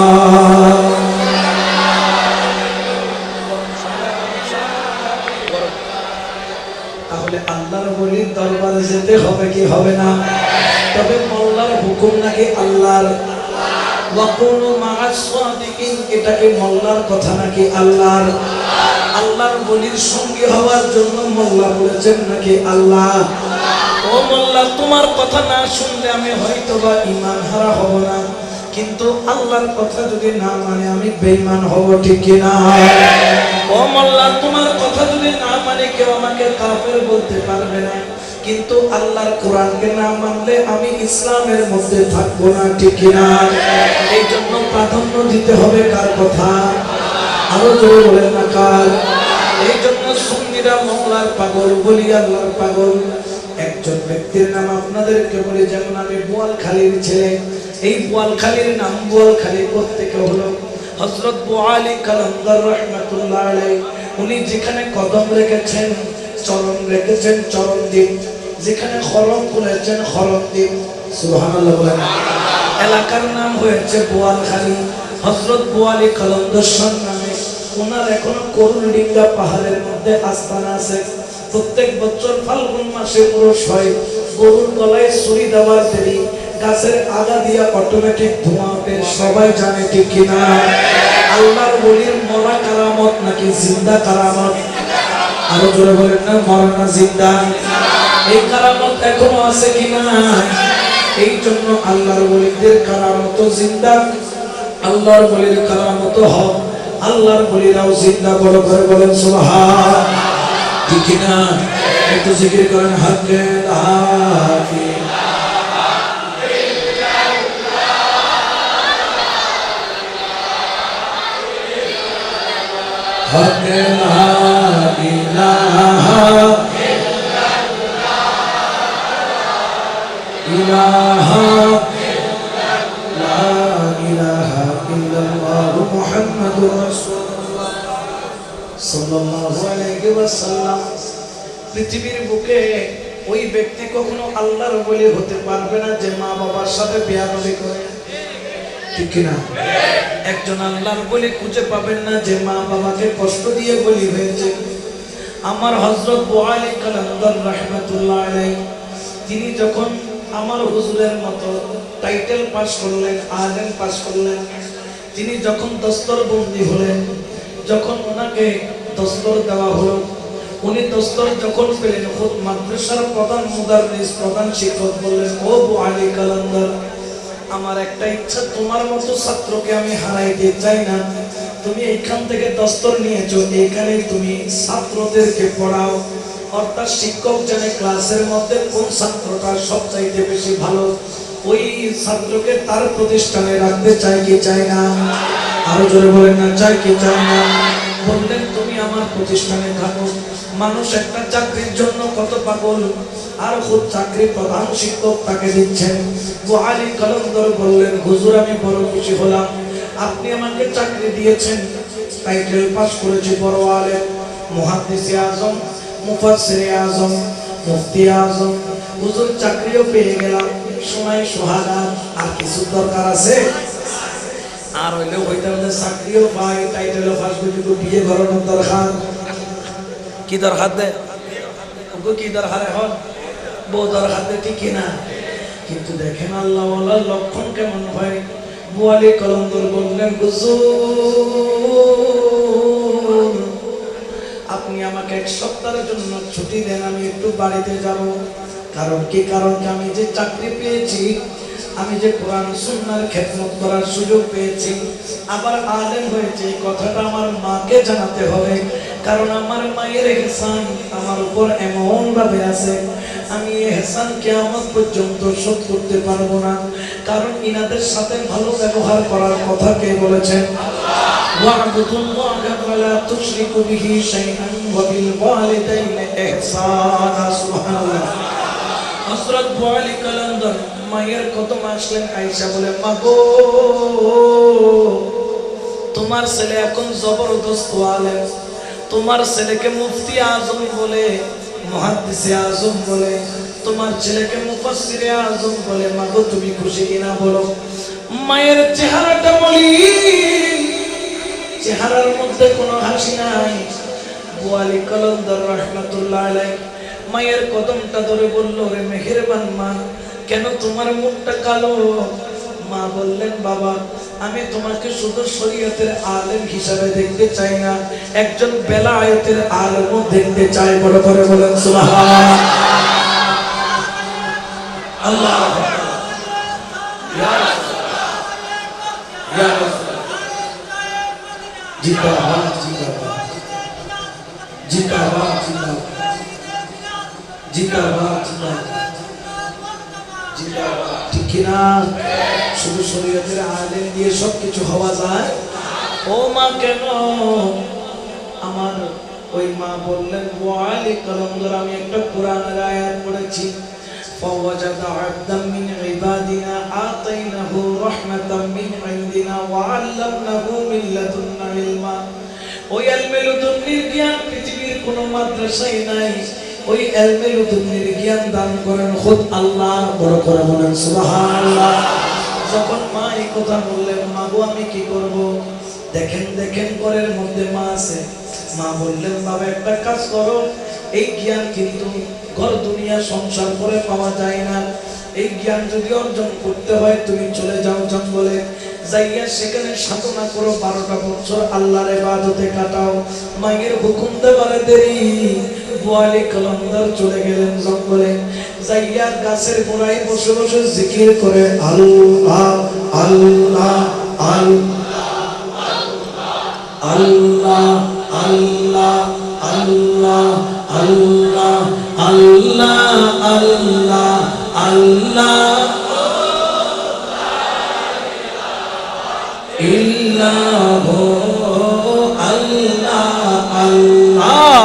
আল্লাহর ওলির দরবারে যেতে হবে কি হবে না? তবে মোল্লার হুকুম নাকি আল্লাহর? ওয়াকুনু মা'আস সাদিকিন, এটা কি মোল্লার কথা নাকি আল্লাহর? আল্লাহর ওলির সঙ্গী হওয়ার জন্য মোল্লা বলেছেন নাকি আল্লাহ? ও মোল্লা, তোমার কথা না শুনলে আমি হয়তোবা ঈমান হারা হব না, কিন্তু আল্লাহর কথা যদি না মানে আমি বেঈমান হব। ঠিক কি না? ও মোল্লা, তোমার কথা যদি না মানে কেউ আমাকে কাফের বলতে পারবে না, কিন্তু আল্লাহর কোরআনকে না মানলে আমি ইসলামের মধ্যে থাকবো না। ঠিক কি না? এই জন্য প্রাধান্য দিতে হবে কার কথা? আরো জোরে বলেন না কার? এই জন্য সুন্নিরা মোল্লার পাগল, বলি আল্লাহর পাগল। একজন ব্যক্তির নাম আপনাদেরকে বলি, যেমন আমি বোয়ালখালীর ছেলে, এই বোয়ালখালীর নাম বোয়ালখালী প্রত্যেকে হলো হযরত বুআলী কালান্দার রাহমাতুল্লাহ আলাইহি। উনি যেখানে কদম রেখেছেন, চরণ রেখেছেন চরণদ্বীপ, যেখানে খরম খুলেছেন খরমদ্বীপ। সুবহানাল্লাহ বলেন। এলাকার নাম হয়েছে বোয়ালখালী। হযরত বুআলী কালান্দার নামে ওনার এখনো করুলডিঙ্গা পাহাড়ের মধ্যে আস্তানা আছে। প্রত্যেক বছর ফাল্গুন মাসে পুরুষ হয়, গরুর গলায় ছুরি দেওয়ার দেরি, গাছের আগা দিয়া অটোমেটিক ধোঁয়া ওঠে, সবাই জানে। ঠিক কিনা? আল্লাহর ওলির মরা কারামত নাকি জিন্দা কারামত? আরো জোরে বলেন না, মরা না জিন্দা? এই কারামত এখনো আছে কিনা? এই জন্য আল্লাহর ওলিদের কারামত জিন্দা, আল্লাহর ওলির কারামত হক, আল্লাহর ওলিরাও জিন্দা। বড় করে বলেন সুবহান। ঠিক না? একটু জিকির করেন, হাক্কে লা হাক্কে লা ইলাহা ইলাহা লা ইলাহা ইল্লাল্লাহু মুহাম্মাদুর রাসূলুল্লাহ সাল্লাল্লাহু আলাইহি ওয়াসাল্লাম। পৃথিবীর বুকে ওই ব্যক্তি কখনো আল্লাহর ওলি হতে পারবে না যে মা বাবার সাথে বেয়াদবি করে। ঠিক কি না? একজন আল্লাহর ওলি খুঁজে পাবেন না যে মা বাবাকে কষ্ট দিয়ে বলি হয়েছে। আমার হযরত বুআলী কালান্দার রাহমাতুল্লাহ আলাইহি, তিনি যখন আমার হুজুরের মতো টাইটেল পাস করলেন, আলেম পাস করলেন, তিনি যখন দস্তরবন্দি হলেন, যখন ওনাকে দস্তর দেওয়া হলো, উনি দস্তর যখন পেলেন, খুদ মাদ্রাসার প্রধান মুদাররিস, প্রধান শিক্ষক বললেন, ও বুআলী কালান্দার, আমার একটা ইচ্ছা, তোমার মতো ছাত্রকে আমি হারাইতে চাই না, তুমি এইখান থেকে দস্তর নিয়েছো, এইখানে তুমি ছাত্রদেরকে পড়াও, অর্থাৎ শিক্ষক জানে ক্লাসের মধ্যে কোন ছাত্রটা সবচাইতে বেশি ভালো, ওই ছাত্রকে তার প্রতিষ্ঠানে রাখতে চাই কি চাই না? আরো জোরে বলেন না, চাই কি চাই না? বললেন তুমি আমার প্রতিষ্ঠানে থাকো। মানুষ একটা চাকরির জন্য কত পাগল, আর খুব চাকরি প্রধান শিক্ষক তাকে দিচ্ছেন। বুয়ালি কলন্দর বললেন হুজুর আমি বড় খুশি হলাম, আপনি আমাকে চাকরি দিয়েছেন, টাইটেল পাস করেছি, বড় আলেম, মুহাদ্দিসে আজম, মুফাসসিরে আজম, মুফতি আজম, হুজুর চাকরিও পেয়ে গেলাম, সময় সোহাগা, আর কিছু দরকার আছে? আর হইলে হইতে হলে চাকরিও পাই, টাইটেলও পাস করে, কিন্তু বিয়ে করানোর দরকার কি? দরকার দেয় কি দরকার? এখন বউ দরকার দেয়, ঠিক কিনা? কিন্তু দেখেন আল্লাহ ওয়ালার লক্ষণ কেমন হয়। বুয়ালি কলন্দর বললেন হুজুর আপনি আমাকে এক সপ্তাহের জন্য ছুটি দেন, আমি একটু বাড়িতে যাব। কারণ কি? কারণ আমি যে চাকরি পেয়েছি, আমি যে কোরআন সুন্নাহর খেদমত করার সুযোগ পেয়েছি, আবার আলেম হয়েছে, এই কথাটা আমার মাকে জানাতে হবে। কারণ আমার মায়ের ইহসান আমার উপর এমন ভাবে আছে, আমি এই ইহসান কিয়ামত পর্যন্ত শোধ করতে পারবো না। কারণ ইনাদের সাথে ভালো ব্যবহার করার কথা কে বলেছেন? ওয়া'বুদুল্লাহা ওয়ালা তুশরিকু বিহি শাইআন ওয়া বিল ওয়ালিদাইনি ইহসানা। সুবহানাল্লাহ। হযরত বুয়ালি কলন্দর মায়ের কদম আসলেন, আয়েশা বলে মা গো তোমার ছেলে এখন জবরদস্ত আলেম, তোমার ছেলেকে মুফতি আজম বলে, মুহাদ্দিসে আজম বলে, তোমার ছেলেকে মুফাসসিরে আজম বলে, মা গো তুমি খুশি কিনা বলো? মায়ের চেহারাটা মলিন, চেহারার মধ্যে কোনো হাসি নাই। বুয়ালি কলন্দর রাহমাতুল্লাহ আলাইহি মায়ের কদমটা ধরে বলল, রে মেহেরবান মা, কেন তোমার মুখটা কালো? মা বললেন বাবা আমি তোমাকে শুধু শরীয়তের আলেম হিসাবে দেখতে চাই না, একজন বেলায়েতের আলেমও দেখতে চাই। বড় করে বলেন সুবহানাল্লাহ। আল্লাহ ইয়া ইয়া জিন্দাবাদ জিন্দাবাদ জিন্দাবাদ জিন্দাবাদ জিন্দাবাদ জিন্দাবাদ, ঠিক কিনা? শুধু শরীয়তের আলেম দিয়ে সবকিছু হওয়া যায়? ও মা কেন? আমার ওই মা বললেন বুয়ালি কলন্দর আমি একটা কোরআনের আয়াত পড়েছি, ফাওয়াজাদা আবদাম মিন ইবাদিনা আতাইনাহু রাহমাতাম মিন ইনদিনা ওয়া আল্লামনাহু মিন লাদুন্না ইলমা। ওই ইলমে লুদুন্নির জ্ঞান পৃথিবীর কোনো মাদ্রাসায় নাই, ওই ইলমে লুদুন্নির জ্ঞান দান করেন খুদ আল্লাহ। বড় করে বলেন সুবহানাল্লাহ। যখন মা এই কথা বললেন, মা গো আমি কি করব? দেখেন দেখেন ঘরের মধ্যে মা আছে। মা বললেন বাবা একটা কাজ করো, এই জ্ঞান কিন্তু ঘর দুনিয়া সংসার করে পাওয়া যায় না, এই জ্ঞান যদি অর্জন করতে হয় তুমি চলে যাও জঙ্গলে, যাইয়া সেখানে সাধনা করো, 12টা বছর আল্লাহর ইবাদতে কাটাও। মায়ের হুকুম দেওয়ার দেরি, বুয়ালি কলন্দর চলে গেলেন জঙ্গলে, যাইয়া গাছের গোড়ায় বসে বসে জিকির করে আল্লাহ আল্লাহ আল্লাহ আল্লাহ আল্লাহ আল্লাহ আল্লাহ আল্লাহ আল্লাহ ইল্লাহু আল্লাহ আল্লাহ।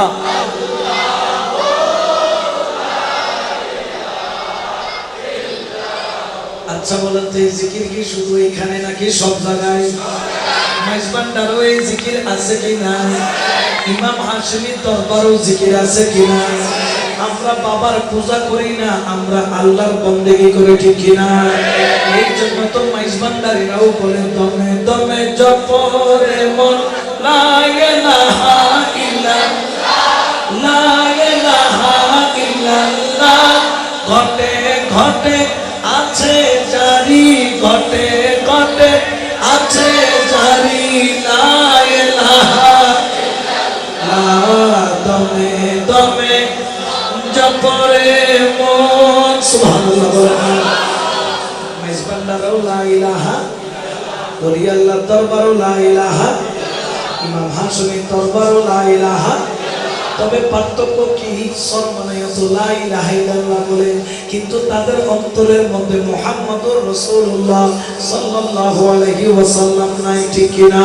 আচ্ছা বলেন তো এই জিকির কি শুধু এখানে নাকি সব জায়গায়? মেজবান্ডারও এই জিকির আছে কি নাই? ইমাম হাশিমির দরবারও জিকির আছে কি নাই? আমরা বাবার পূজা করি না, আমরা আল্লাহর বন্দেগী করি, ঠিক কি না? এই জন্য তো মেজবান্ডারিরাও বলে দমে দমে জপরে মন লা ইলাহা ইল্লাল্লাহ লা ইলাহা ইল্লাল্লাহ। ঘটে ঘটে আছে জারি, ঘটে ঘটে আছে জারি, লা ইলাহা ইল্লাল্লাহ দমে দমে জপরে মন। সুবহানাল্লাহ। মেজবান্ডারও লা ইলাহা, ওলি আল্লাহর দরবারও লা ইলাহা, ইমাম হাশমি দরবারও লা ইলাহা, তবে পার্থক্য কি? সম্মানিত লা ইলাহা ইল্লাল্লাহ বলে, কিন্তু তাদের অন্তরের মধ্যে মুহাম্মদুর রাসূলুল্লাহ সাল্লাল্লাহু আলাইহি ওয়াসাল্লাম নাই, ঠিক কি না?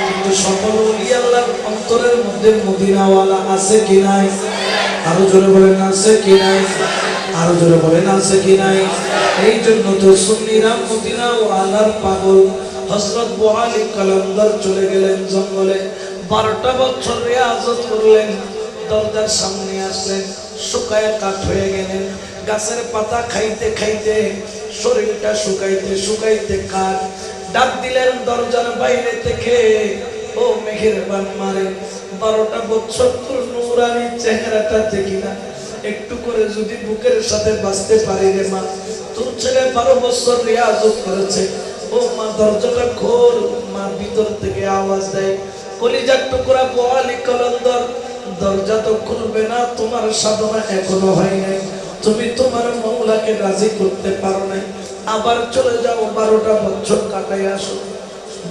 কিন্তু সকল ওলি আল্লাহর অন্তরের মধ্যে মদিনাওয়ালা আছে কি নাই? আরো জোরে বলেন আছে কি নাই? আরো জোরে বলেন আছে কি নাই? এই জন্য তো সুন্নিরা মদিনাওয়ালার পাগল। হযরত বুআলি কালান্দার চলে গেলেন জঙ্গলে, 12টা বছর রিয়াজত করলেন, দরজার সামনে আসলেন, শুকায় কাঠ হয়ে গেলেন। গাছের পাতা খাইতে খাইতে শরীরটা শুকাইতে শুকাইতে কাঠ। ডাক দিলেন দরজার বাইরে থেকে, ও মেহেরবান মারে, 12টা বছর তোর নূরানি চেহারাটা দেখি না, একটু করে যদি বুকের সাথে বাঁচতে পারি রে মা। তোর ছেলে 12 বছর রিয়াজত করেছে, ও মা দরজাটা খোল। মা ভিতর থেকে আওয়াজ দেয়, কলিজার টুকরা বুআলি কালান্দার, দরজা তো খুলবে না, তোমার সাধনা এখনো হয় নাই, তুমি তোমার মওলাকে রাজি করতে পারো নাই, আবার চলে যাও 12টা বছর কাটাই আসো।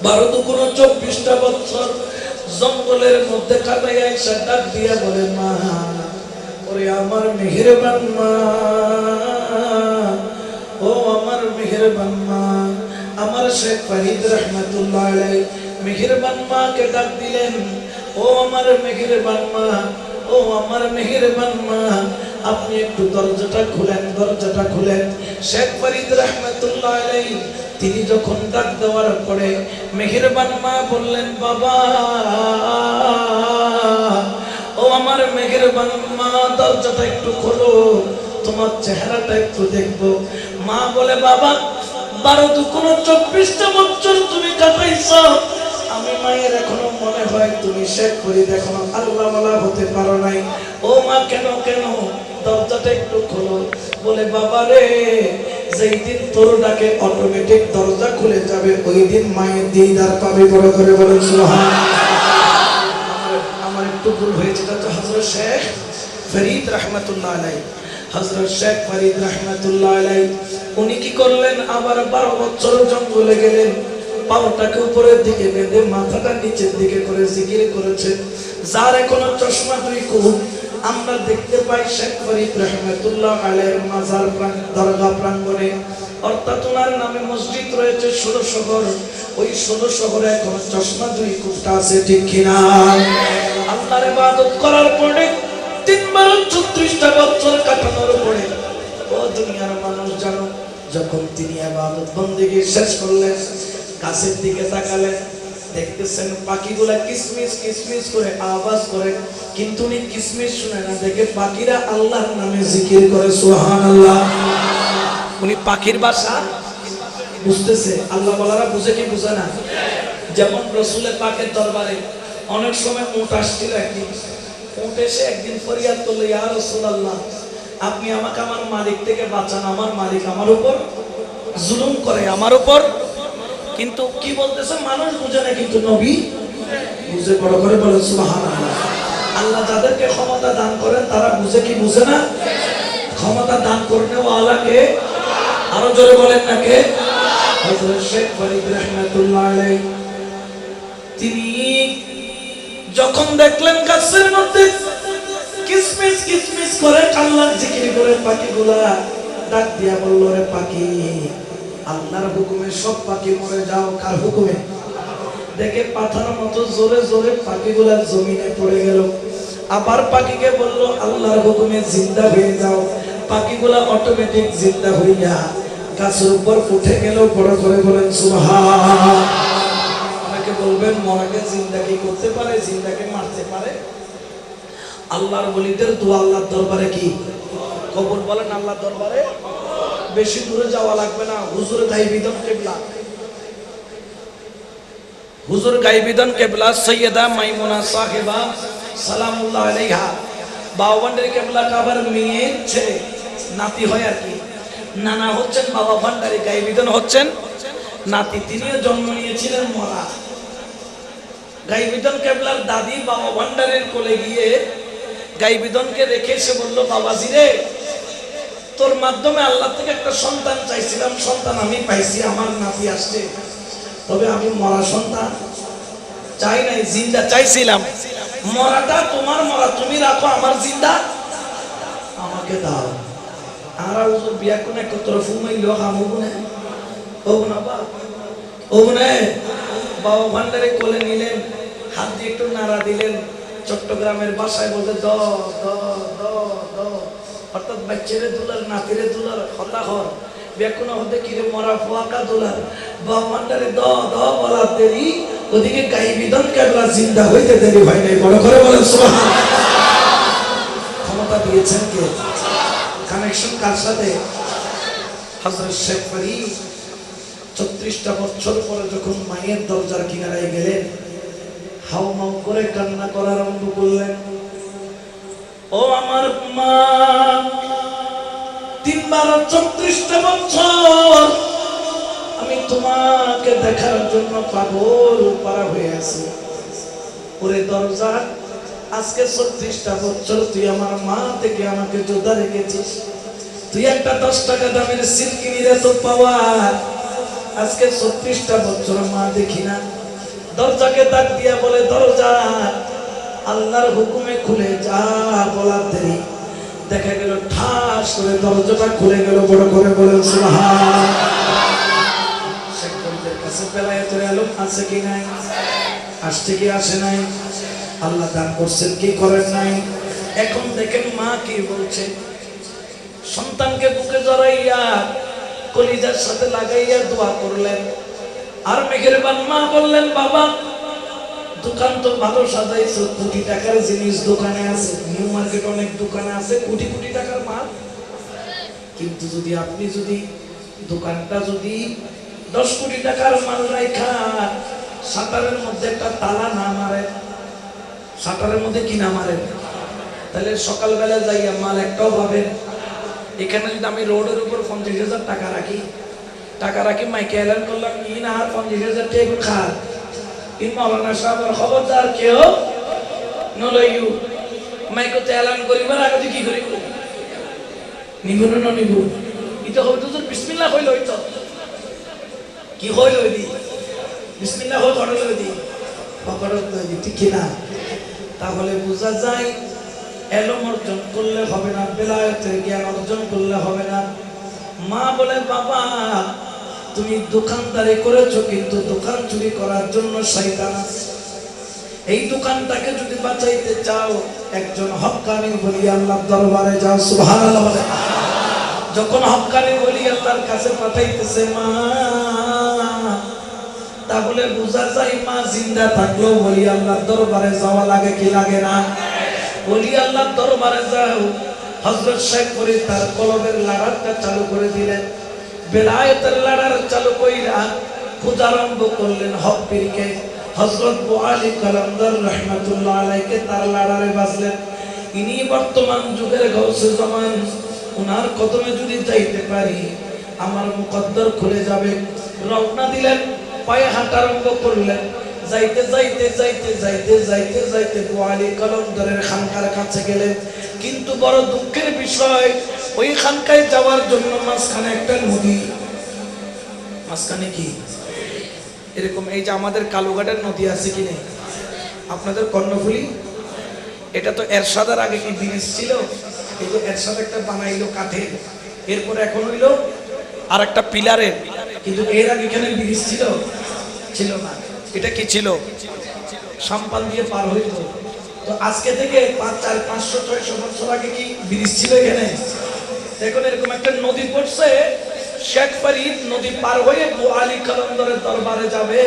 12 দুগুণ 24টা বছর জঙ্গলের মধ্যে কাটাই আইসা ডাক দিয়া বলে, মা ওরে আমার মেহেরবান মা, ও আমার মেহেরবান মা। আমার শেখ ফরিদ রহমাতুল্লাহ আলাইহি মেহেরবান মাকে ডাক দিলেন, ও আমার মেহেরবান মা, ও আমার মেহেরবান মা, আপনি একটু দরজাটা খুলেন, দরজাটা খুলেন। শেখ ফরিদ রহমাতুল্লাহ আলাইহি তিনি যখন ডাক দেওয়ার পরে মেহেরবান মা বললেন, বাবা, ও আমার মেহেরবান মা, দরজাটা একটু খোলো, তোমার চেহারাটা একটু দেখবো। মা বলে, বাবা 12 দুগুণ 24টা বছর তুমি কাটাইছো, আমি মায়ের এখনো মনে হয় তুমি শেখ ফরিদ এখনো আল্লাহওয়ালা হতে পারো নাই। ও মা, কেন কেন? দরজাটা একটু খোলো। বলে, বাবা রে, যেই দিন তোর ডাকে অটোমেটিক দরজা খুলে যাবে, ওই দিন মায়ের দিদার পাবে। বড় করে বলেন সুবহানাল্লাহ। আমার একটু ভুল হয়েছে, তো হযরত শেখ ফরিদ রাহমাতুল্লাহ আলাইহি, হযরত শেখ ফরিদ রাহমাতুল্লাহ আলাইহি উনি কি করলেন? আবার 12 বছর জঙ্গলে গেলেন, পাওটাকে উপরের দিকে বেঁধে মাথাটা নিচের দিকে করে জিকির করেছেন। যার এখনো চশমা 2 কূপ আমরা দেখতে পাই শেখ ফরিদ রাহমাতুল্লাহ আলাইহির মাজার দরগা প্রাঙ্গণে, অর্থাৎ ওনার নামে মসজিদ রয়েছে 16 শহর। ওই 16 শহরে এখনো চশমা 2 কূপটা আছে, ঠিক কিনা? আল্লাহর ইবাদত করার পরে 3/34টা বছর কাটানোর পরে, ও দুনিয়ার মানুষ জানো, যখন তিনি ইবাদত বন্দেগী শেষ করলেন, গাছের দিকে তাকালেন, দেখতেছেন পাখিগুলা কিসমিস কিসমিস করে আওয়াজ করে, কিন্তু উনি কিসমিস শুনে না, দেখে পাখিরা আল্লাহর নামে জিকির করে। সুবহানাল্লাহ। উনি পাখির ভাষা বুঝতেছে, আল্লাহ ওয়ালারা বুঝে কি বুঝে না? যেমন রাসূলের পাকের দরবারে অনেক সময় উট আসছিল, একদিন উট এসে একদিন ফরিয়াদ করলো, ইয়া রাসূলুল্লাহ, আপনি আমাকে আমার মালিক থেকে বাঁচান, আমার মালিক আমার উপর জুলুম করে, আমার উপর। কিন্তু কি বলতেছে? মানুষ বুঝে না, কিন্তু নবী বুঝে। বড় করে বলেন সুবহানাল্লাহ। আল্লাহ যাদেরকে ক্ষমতা দান করেন তারা বুঝে কি বুঝে না? ক্ষমতা দান করতে ওয়ালাকে, আরো জোরে বলেন না কে? হযরত শেখ ফরিদ রাহমাতুল্লাহ আলাইহি তিনি যখন দেখলেন গাছের মধ্যে কিসমিস কিসমিস করে আল্লাহর জিকির করে পাখিগুলা, ডাক দিয়া বলল, রে পাখি, আল্লাহর হুকুমে সব পাখি মরে যাও। কার হুকুমে? দেখে পাথার মতো জোরে জোরে পাখিগুলা জমিনে পড়ে গেল। আবার পাখিকে বলল, আল্লাহর হুকুমে জিন্দা হয়ে যাও। পাখিগুলা অটোমেটিক জিন্দা হইয়া গাছের উপর উঠে গেল। বড় করে বলেন সুবহান। অনেকে বলবেন, মরাকে জিন্দা কি করতে পারে? জিন্দাকে মারতে পারে? আল্লাহর ওলিদের দোয়া আল্লাহর দরবারে কি কবুল? বলেন আল্লাহর দরবারে বেশি দূরে যাওয়া লাগবে না। হুজুর গাইবিদন কিবলা, হুজুর গাইবিদন কিবলা সৈয়দা মাইমুনা সাহিবা সালামুল্লাহ আলাইহা, 52 কিবলা কাবার মেয়ে ছেলে, নাতি হয় আর কি। নানা হচ্ছেন বাবা ভান্ডারী, গাইবিদন হচ্ছেন নাতি। তিনিও জন্ম নিয়েছিলেন মরা। গাইবিদন কিবলার দাদি বাবা ভান্ডারের কোলে গিয়ে গাইবিদনকে রেখে এসে বলল, বাবাজি রে, তোর মাধ্যমে আল্লাহ থেকে একটা সন্তান চাইছিলাম, সন্তান আমি পাইছি, আমার নাতি আসছে, তবে আমি মরা সন্তান। চাই নাই, জিন্দা চাইছিলাম। মরাটা তোমার মরা, তুমি রাখো, আমার জিন্দা আমাকে দাও। আর হুজুর বিয়া কোন এক তরফ মাইলো হামু গুনে ও না বা ও না বাবা ভান্ডারে কোলে নিলেন, হাত দিয়ে একটু নাড়া দিলেন। চট্টগ্রামের ভাষায় বলতে দ দ দ দ, অর্থাৎ বাচ্চারে দুলার, নাতিরে দুলার, হতাহর বেকুনা হতে কিরে মরা ফোয়াকা দুলার। বাবা ভান্ডারে দ দ বলার দেরি, ওদিকে গাই বিধন কেবলা জিন্দা হইতে দেরি হয় নাই। বড় করে বলেন সুবহানাল্লাহ। ক্ষমতা দিয়েছেন কে? কানেকশন কার সাথে? হযরত শেখ ফরিদ ৩৬টা বছর পরে যখন মায়ের দরজার কিনারায় গেলেন, হাউমাউ করে কান্না করা আরম্ভ করলেন। ও আমার মা, ৩-৩২টা বছর আমি তোমাকে দেখার জন্য পাগল পারা হয়ে আছি। ওরে দরজা, আজকে ৩৬টা বছর তুই আমার মা থেকে আমাকে জোদা রেখেছিস। তুই একটা ১০ টাকা দামের সিল্কিনিরে তো পাওয়া, আজকে ৩৬টা বছর মা দেখি না। দরজাকে ডাক দিয়া বলে, দরজা আল্লাহর হুকুমে খুলে যা। বলার দেরি, দেখা গেল ঠাস করে দরজাটা খুলে গেল। বড় করে বলেন সুবহানাল্লাহ। শেখ ফরিদের কাছে বেলায়েতের আলম আছে কি নাই? আসছে কি আসে নাই? আল্লাহ দান করছেন কি করেন নাই? এখন দেখেন মা কি বলছে। সন্তানকে বুকে জড়াইয়া কলিজার সাথে লাগাইয়া দোয়া করলেন। আর মেহেরবান মা বললেন, বাবা দোকান তো ভালো সাজাইছো, কোটি টাকার জিনিস দোকানে আছে, নিউ মার্কেট অনেক দোকানে আছে কোটি কোটি টাকার মাল। কিন্তু যদি আপনি যদি দোকানটা যদি 10 কোটি টাকার মাল রাখা শাটারের মধ্যে একটা তালা না মারেন, শাটারের মধ্যে কি না মারেন, তাহলে সকালবেলা যাইয়া মাল একটাও পাবেন। এখানে যদি আমি রোডের উপর 50,000 টাকা রাখি, মাইকে এলান করলাম ইন আর 50,000 টাকা খার ইন মাওলানা সাহেবের খবরদার কেউ নলইউ, মাইকতে এলান করিবার আগে কি করিব, নিবুন না নিবু, এটা হয়তো তোর বিসমিল্লাহ হইল, হইতো কি হইল দি বিসমিল্লাহ হই করল দি পকড় দি, ঠিক কি না? তাহলে বোঝা যায় এলম অর্জন করলে হবে না, বেলায়েতের জ্ঞান অর্জন করলে হবে না। মা বলে, বাবা তুমি দোকানদারি করেছো, কিন্তু দোকান চুরি করার জন্য শয়তান আছে। এই দোকানটাকে যদি বাঁচাইতে চাও, একজন হক্কানি বলি আল্লাহর দরবারে যাও। সুবহানাল্লাহ। যখন হক্কানি বলি আল্লাহর কাছে পাঠাইতেছে মা, তাহলে বোঝা যায় মা জিন্দা থাকলেও বলি আল্লাহর দরবারে যাওয়া লাগে কি লাগে না? বলি আল্লাহর দরবারে যাও। হযরত শেখ ফরিদ তার কলবের লাড়াটা চালু করে দিলেন, বেলায়েতের লাড়ার চালু কইরা খোঁজা আরম্ভ করলেন হক পীরকে। হযরত বুআলি কালান্দার রাহমাতুল্লাহ আলাইহিকে তার লাড়ারে বাজলেন। ইনি বর্তমান যুগের গাউসে জামান, ওনার কদমে যদি যাইতে পারি আমার মুকদ্দর খুলে যাবে। রওনা দিলেন, পায়ে হাঁটা আরম্ভ করলেন। যাইতে যাইতে যাইতে যাইতে যাইতে যাইতে বুআলি কালান্দারের খানকার কাছে গেলেন। কিন্তু বড় দুঃখের বিষয়, ওই খানকায় যাওয়ার জন্য মাঝখানে একটা নদী। মাঝখানে কি এরকম এই যে আমাদের কালুঘাটের নদী আছে কি নেই? আপনাদের কর্ণফুলী, এটা তো এরশাদের আগে কি ব্রিজ ছিল? এই যে এরশাদ একটা বানাইলো কাঠের, এরপরে এখন হইলো আর একটা পিলারের, কিন্তু এর আগে এখানে ব্রিজ ছিল না। এটা কি ছিল? সাম্পাল দিয়ে পার হইল। তো আজকে থেকে 500-600 বছর আগে কি ব্রিজ ছিল এখানে? এখন এরকম একটা নদী পড়ছে। শেখ ফরিদ নদী পার হয়ে বুআলি কালান্দারের দরবারে যাবে।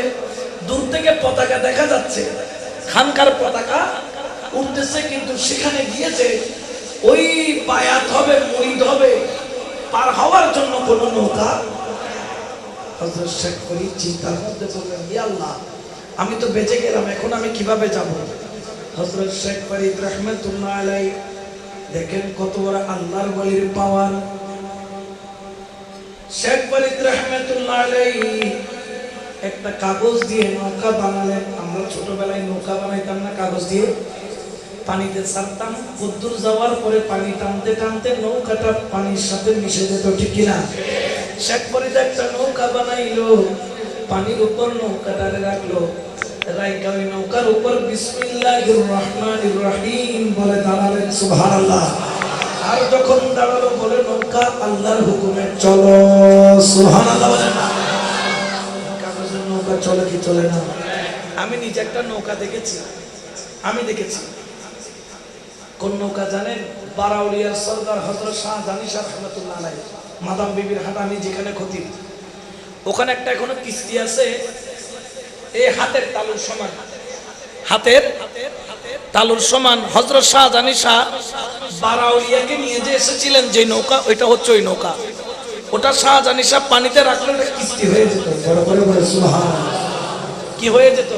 দূর থেকে পতাকা দেখা যাচ্ছে, খানকার পতাকা উঠতেছে, কিন্তু সেখানে গিয়েছে ওই বায়াত হবে, মুরিদ হবে, পার হওয়ার জন্য কোন নৌকা। হযরত শেখ ফরিদ চিন্তার মধ্যে বললেন, ইয়া আল্লাহ, আমি তো বেঁচে গেলাম, এখন আমি কিভাবে যাব? হযরত শেখ ফরিদ রাহমাতুল্লাহ আলাইহি দেখেন কত বড় আল্লাহর ওলির পাওয়ার। শেখ ফরিদ রাহমাতুল্লাহ আলাইহি একটা কাগজ দিয়ে নৌকা বানালেন। আমরা ছোটবেলায় নৌকা বানাইতাম না, কাগজ দিয়ে পানিতে ছাড়তাম, কদ্দুর যাওয়ার পরে পানি টানতে টানতে নৌকাটা পানির সাথে মিশে যেত, ঠিক কিনা? শেখ ফরিদ একটা নৌকা বানাইলো, পানির উপর নৌকাটারে রাখলো। রাইকা ওই নৌকার উপর বিসমিল্লাহির রহমানির রহিম বলে দাঁড়ালেন, সুবহানাল্লাহ। আর যখন দাঁড়ালো বলে নৌকা আল্লাহর হুকুমে চলো, সুবহানাল্লাহ বলে না। কাগজের নৌকা চলে কি চলে না? আমি নিজে একটা নৌকা দেখেছি, আমি দেখেছি। কোন নৌকা জানেন? বারাউলিয়ার সরদার হযরত শাহজাহান রাহমাতুল্লাহ আলাইহি মাদাম বিবির হাট, আমি যেখানে খতিব, ওখানে একটা এখনো কিস্তি আছে, এই হাতের তালুর সমান, হাতের তালুর সমান। হযরত শাহজাহান বারাউলিয়াকে নিয়ে যে এসেছিলেন যে নৌকা, ওইটা হচ্ছে ওই নৌকা। ওটা শাহজাহান পানিতে রাখলে ওটা কিস্তি হয়ে যেত। বড় করে বলে সুবহানাল্লাহ। কি হয়ে যেত?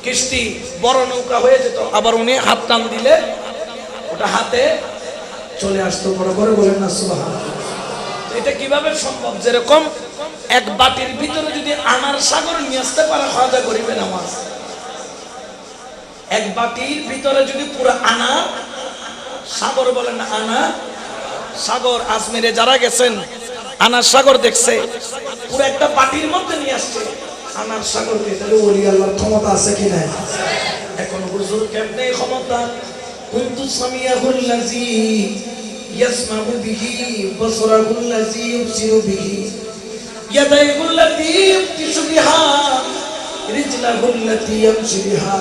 কিস্তি, বড় নৌকা হয়ে যেত। আবার উনি হাত টান দিলে ওটা হাতে চলে আসতো। বড় করে বলেন না সুবহানাল্লাহ। এটা কিভাবে সম্ভব? যেরকম এক বাটির ভিতরে যদি আনার সাগর নিয়ে আসতে পারে, খাওয়া করিবে নামাজ। এক বাটির ভিতরে যদি পুরো আনা সাগর, বলেন না আনা সাগর, আজমিরে যারা গেছেন আনার সাগর দেখছে, পুরো একটা বাটির মধ্যে নিয়ে আসছে আনার সাগরকে, তাহলে ওলি আল্লাহর ক্ষমতা আছে কি না? এখন হুজুর কেমনে ক্ষমতা? কুনতু সামিয়াহুল্লাযী ইয়াসমাউ বিহি, বসরাহুল্লাযী ইউবসিরু বিহি, ইয়াদাইহুল্লাতী ইয়াবতিশু বিহা, রিজলাহুল্লাতী ইয়ামশি বিহা।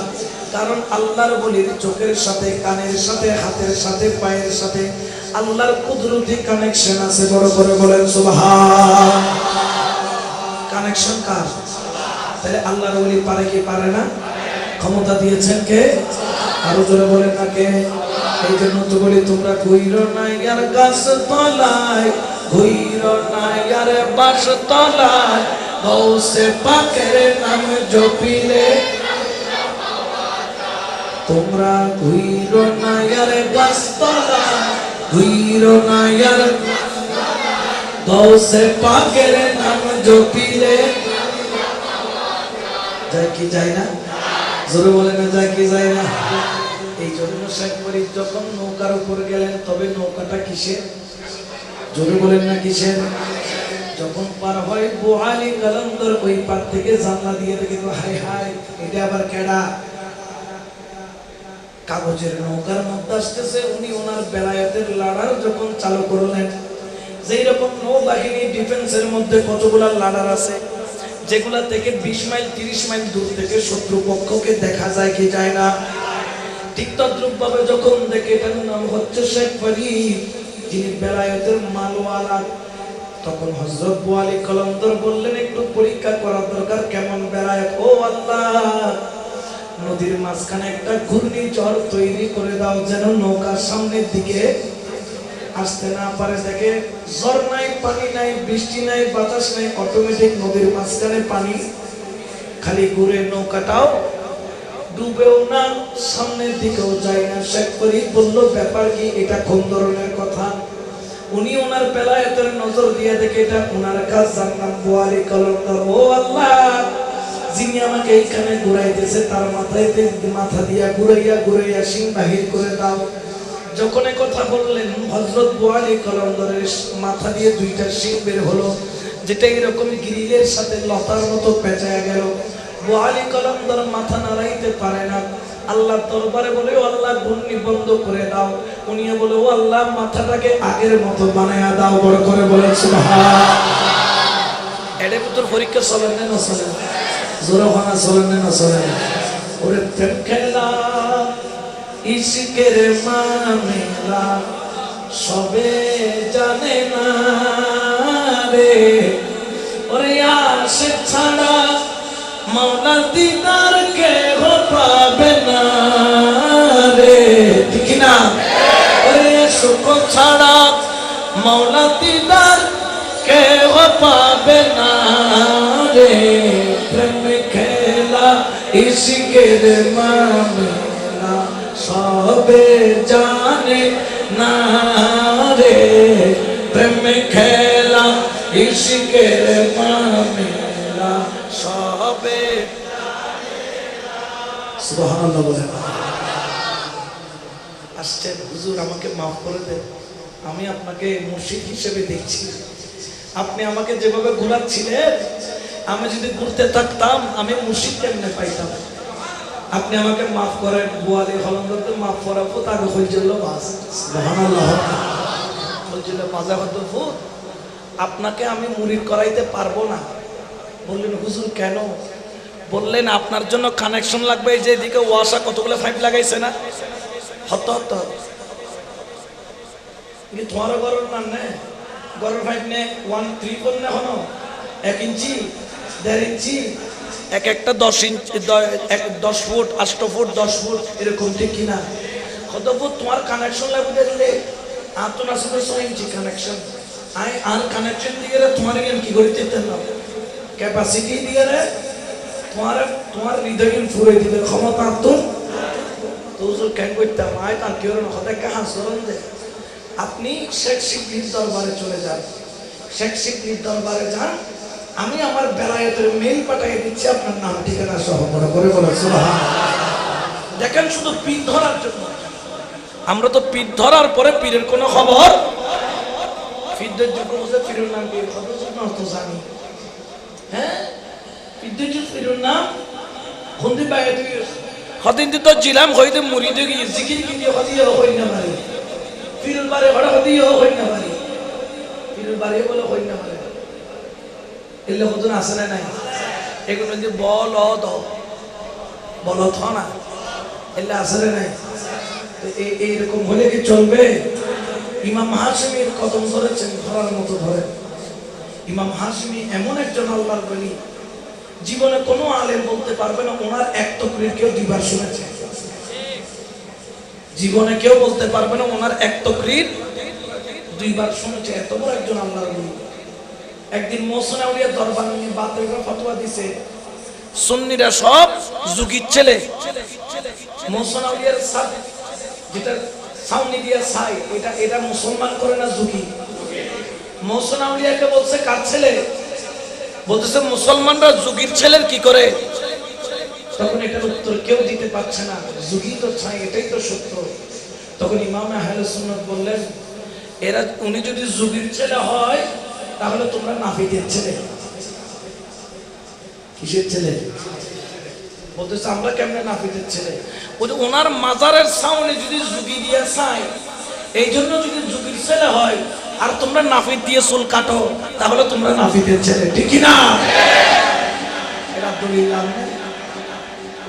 কারণ আল্লাহর বলির চোখের সাথে, কানের সাথে, হাতের সাথে, পায়ের সাথে আল্লাহর কুদরতি কানেকশন আছে। বড় করে বলেন সুবহান। কানেকশন কার? তাহলে আল্লাহর ওলি পারে কি পারে না? ক্ষমতা দিয়েছেন কে? আরো জোরে বলেন না কে? এই জন্য তো বলি, তোমরা ঘুইরো না ইয়ার গাছ তলায়, ঘুইরো না ইয়ার বাস তলায়, গৌসে পাকের নাম জপিলে। তোমরা ঘুইরো না ইয়ার গাছ তলায়, ঘুইরো না ইয়ার গৌসে পাকের নাম জপিলে। যায় কি যায় না? জোরে বলে না যায় কি যায় না? এই জন্য শেখ ফরিদ যখন নৌকার উপর গেলেন, তবে নৌকাটা কিসের? জোরে বলেন না কিসের? যখন পার হয় বোয়ালি কালান্দর, ওই পার থেকে জানলা দিয়ে দেখে, হাই হাই, এটা আবার কেডা? কাগজের নৌকার মধ্যে আসতেছে। উনি ওনার বেলায়েতের লাডার যখন চালু করলেন, যেই রকম নৌবাহিনী ডিফেন্সের মধ্যে কতগুলা লাডার আছে, যেগুলা থেকে 20 মাইল 30 মাইল দূর থেকে শত্রুপক্ষকে দেখা যায় কি যায় না? ঠিক তদ্রুপ ভাবে যখন দেখে, এটার নাম হচ্ছে শেখ ফরিদ, যিনি বেলায়েতের মালওয়ালা। তখন হযরত বোয়ালি কলন্দর বললেন, একটু পরীক্ষা করা দরকার, কেমন বেলায়েত। ও আল্লাহ, নদীর মাঝখানে একটা ঘূর্ণিঝড় তৈরি করে দাও, যেন নৌকার সামনের দিকে আসতে না পারে। দেখে ঝড় নাই, পানি নাই, বৃষ্টি নাই, বাতাস নাই, অটোমেটিক নদীর মাঝখানে পানি খালি ঘুরে, নৌকাটাও ডুবেও না, সামনের দিকেও যায় না। শেখ ফরিদ বলল, ব্যাপার কি? এটা কোন ধরনের কথা? উনি ওনার বেলায়েতের নজর দিয়ে দেখে, এটা ওনার কাজ, যার নাম বোয়ালি কলন্দর। ও আল্লাহ, যিনি আমাকে এইখানে ঘুরাইতেছে, তার মাথা দিয়া ঘুরাইয়া ঘুরাইয়া সিং বাহির করে দাও। যখন কথা বললেন, হযরত বোয়ালি কলন্দরের মাথা দিয়ে 2টা সিং বের হলো, যেটা এরকম গ্রিলের সাথে লতার মতো পেঁচায়া গেল। বোয়ালি কলন্দর মাথা নাড়াইতে পারে না। আল্লাহ দরবারে বলে, ও আল্লাহ, ঘূর্ণি বন্ধ করে দাও। উনি বলে, ও আল্লাহ, মাথাটাকে আগের মতো বানায়া দাও। বড় করে বলে সুবহান। এর ভিতর পরীক্ষা চলেন না চলেন? জোরে বানা চলেন না চলেন? ওরে প্রেম খেলা, ইশকের মামলা, সবে জানে না রে। ওরে আশিক ছাড়া মাওলা দিদার কেহ পাবে না রে, ঠিক না? ওরে সুখ ছাড়া মাওলা দিদার কেহ পাবে না রে। প্রেম খেলা, ইশকের মামলা, সবে জানে না রে। প্রেম খেলা, ইশকের মামলা, সবে সুবহানাল্লাহ বলে। আসছেন হুজুর, আমাকে মাফ করে দেন, আমি আপনাকে মুর্শিদ হিসেবে দেখছি। আপনি আমাকে যেভাবে ঘোরাচ্ছিলেন, আমি যদি ঘুরতে থাকতাম, আমি মুর্শিদ কেমনে পাইতাম? আপনি আমাকে মাফ করেন, বোয়ালি হলন্দরকে মাফ করাবো, তাকে হইছিল বাস বলছিল বাজা হত ফুট, আপনাকে আমি মুরিদ করাইতে পারবো না। বললেন হুজুর কেন? বললেন আপনার জন্য কানেকশন লাগবে, যে দিকে ওয়াসা কতগুলো পাইপ লাগাইছে না, হত হত তোমার গরম না নে গরম পাইপ নে 1-3 কোন না হনো 1 ইঞ্চি 1.5 ইঞ্চি এক একটা 10 ইঞ্চি 10 ফুট 8 ফুট 10 ফুট এরকম, ঠিক কিনা? কত ফুট তোমার কানেকশন লাগবে দেখলে আর তো না 6 ইঞ্চি কানেকশন আই আর কানেকশন দিয়ে তোমার কি করতে না ক্যাপাসিটি দিয়ে তোমার হৃদয় ফুরে দিবে ক্ষমতা তো হুজুর কেন করতাম আয় তার কেউ হঠাৎ হাসরন দেয়। আপনি শেখ শিবলির দরবারে চলে যান, শেখ শিবলির দরবারে যান, আমি আমার বেলায়েতের মেইল পাঠিয়ে দিচ্ছি আপনার নাম ঠিকানা সহ করে বলে সুবহানাল্লাহ। দেখেন শুধু পীর ধরার জন্য, আমরা তো পীর ধরার পরে পীরের কোনো খবর, পীরদের যুগ বুঝে পীরের নাম কি খবর তো জানি, হ্যাঁ পীরদের যুগ পীরের নাম খন্দি বাইরে হদিন তো জিলাম হইতে মুরিদে গিয়ে জিকির কি দিয়ে হদিয়ে হই না পারে, পীরের বারে হড়া হদিয়ে হই না পারে, পীরের বারে বলে হই না পারে, এলে হুজুর আছে না নাই? এগুলো যে বলদ বলদ হ না, এলে আছে না নাই? এইরকম হলে কি চলবে? ইমাম হাশিমির কদম ধরেছেন, ধরার মতো ধরে। ইমাম হাশিমি এমন একজন আল্লাহর ওলি, জীবনে কোনো আলেম বলতে পারবে না ওনার এক তকরীর কেউ দুইবার শুনেছে, জীবনে কেউ বলতে পারবে না ওনার এক তকরীর দুইবার শুনেছে, এত বড় একজন আল্লাহর ওলি। একদিন মহসিন আউলিয়ার দরবার নিয়ে বাতিলরা ফতোয়া দিছে, সুন্নিরা সব যুগীর ছেলে। মহসিন আউলিয়ার যেটা সাউনি দিয়া ছাই, এটা মুসলমান করে না যুগী। মহসিন আউলিয়াকে বলছে কার ছেলে? বলতেছে মুসলমানরা যুগীর ছেলের কি করে? তখন এটার উত্তর কেউ দিতে পারছে না, যুগী তো ছাই, এটাই তো সত্য। তখন ইমাম আহলে সুন্নাত বললেন, এরা উনি যদি যুগীর ছেলে হয় তাহলে তোমরা নাফিদের ছেলে। কিসের ছেলে? বলতেছে আমরা কেমনে নাফিদের ছেলে? ওনার মাজারের সামনে যদি যুগী দিয়ে ছাই, এই জন্য যদি যুগীর ছেলে হয় আর তোমরা নাফিদ দিয়ে চুল কাটো, তাহলে তোমরা নাফিদের ছেলে, ঠিক কি না? এটা দলিল না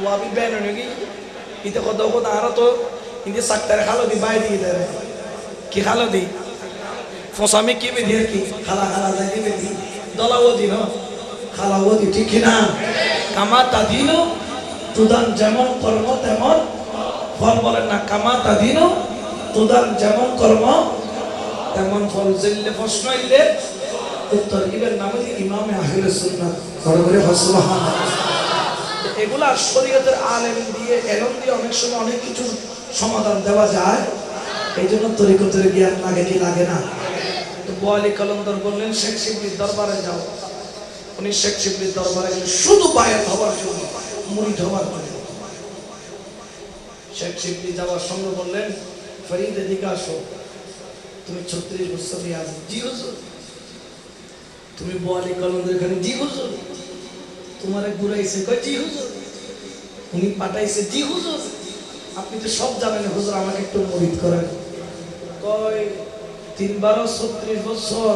ওয়াবি বেন নাকি ইতে কত কত আর তো ইন্দে সাক্তারে খালো দি বাই দিয়ে দেয় কি খালো দি ফসামি কি বে দিয়ে কি খালা খালা যাই দিবে দি দলাও দিন খালাও দি, ঠিক কি না? কামা তাদিনো তুদান, যেমন কর্ম তেমন ফল, বলেন না? কামা তাদিনো তুদান, যেমন কর্ম তেমন ফল। জিল্লে প্রশ্ন ইলে উত্তর, ইবেন নামে ইমামে আহলে সুন্নাত করে সুবহানাল্লাহ। এগুলা শরীয়তের আলেম দিয়ে এলম দিয়ে অনেক সময় অনেক কিছু সমাধান দেওয়া যায়, এই জন্য তরিকতের জ্ঞান লাগে কি লাগে না? তো বোয়ালি কলন্দর বললেন শেখ শিবলির দরবারে যাও। উনি শেখ শিবলির দরবারে গেলেন শুধু বায়াত হওয়ার জন্য, মুরিদ হওয়ার জন্য। শেখ শিবলি যাওয়ার সঙ্গে বললেন, ফরিদ এদিকে আসো, তুমি 36 বছর দিয়ে আছো। জি হুজুর। তুমি বোয়ালি কলন্দর এখানে? জি হুজুর। তোমার ঘুরাইছে? কয় জি হুজুর। উনি পাঠাইছে? জি হুজুর। আপনি তো সব জানেন হুজুর, আমাকে একটু মুরিদ করেন। কয় 3-12-36 বছর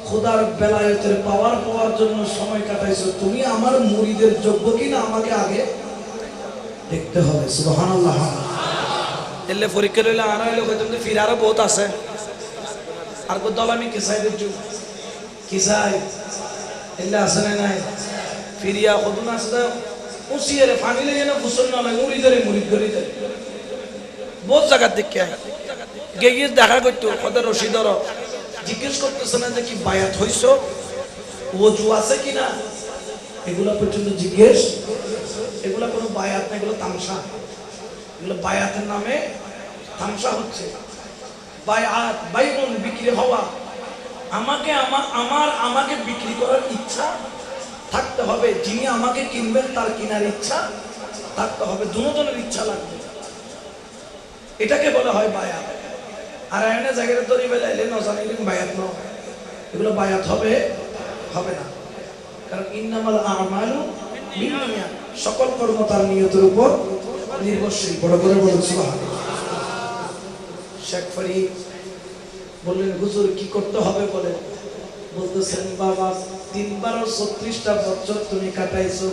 খোদার বেলায়েতের পাওয়ার জন্য সময় কাটাইছো, তুমি আমার মুরিদের যোগ্য কিনা আমাকে আগে দেখতে হবে। সুবহানাল্লাহ। এলে পরীক্ষা লইলে আর হইলে কইতাম যে ফির আরো বহুত আছে, আর কো দলামি কি সাইদের যুগ কি সাই এলে আছে না নাই? ফিরিয়া কতন আছে উসিয়ে রে ফানি লাগে না ফুসল না লাগে মুরিদের মুরিদ করি দেয় বহুত জায়গা দেখে গিয়ে দেখা করতো কত রশিদর জিজ্ঞেস করতেছে না যে কি বায়াত হইছো, ওযু আছে কিনা, এগুলা পর্যন্ত জিজ্ঞেস। এগুলা কোনো বায়াত না, এগুলো তামসা। এগুলো বায়াতের নামে তামসা হচ্ছে। বায়াত বাইগুন বিক্রি হওয়া, আমাকে বিক্রি করার ইচ্ছা থাকতে হবে, যিনি আমাকে কিনবেন তার কেনার ইচ্ছা থাকতে হবে, দুজনের ইচ্ছা লাগবে, এটাকে বলা হয় বায়াত। আর এনে জায়গাটা তৈরি বেলাইলে নজানিলেন বায়াত ন, এগুলো বায়াত হবে না। কারণ ইন্নামাল আমালু বিন্নিয়াত, সকল কর্ম তার নিয়তের উপর নির্ভরশীল। বড় করে বলুন সুবহানাল্লাহ। শেখ ফরিদ বললেন হুজুর কি করতে হবে বলেন। বলতেছেন বাবা 3-12-36টা বছর তুমি কাটাইছো,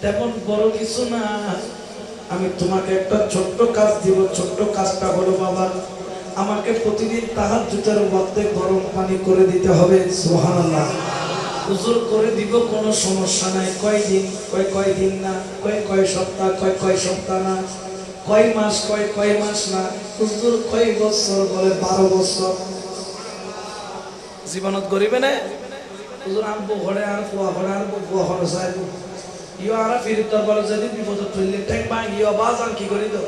তেমন বড় কিছু না, আমি তোমাকে একটা ছোট্ট কাজ দিব। ছোট্ট কাজটা হলো বাবা, আমাকে প্রতিদিন তাহাজ্জুদের মধ্যে গরম পানি করে দিতে হবে। সুবহানাল্লাহ। হুজুর করে দিব, কোনো সমস্যা নাই। কয়দিন? কয়দিন না। কয় সপ্তাহ? কয় সপ্তাহ না। কয় মাস? কয় মাস না। হুজুর কয় বছর? বলে 12 বছর। জীবনত গরিবে না হুজুর আনবো ঘরে আর ফুয়া ঘরে আনবো ফুয়া ঘরে চাইব ইয় আর ফিরে তোর বলে যদি বিপদে তুললে ঠেক ভাঙি আবাজান কি করি দাও,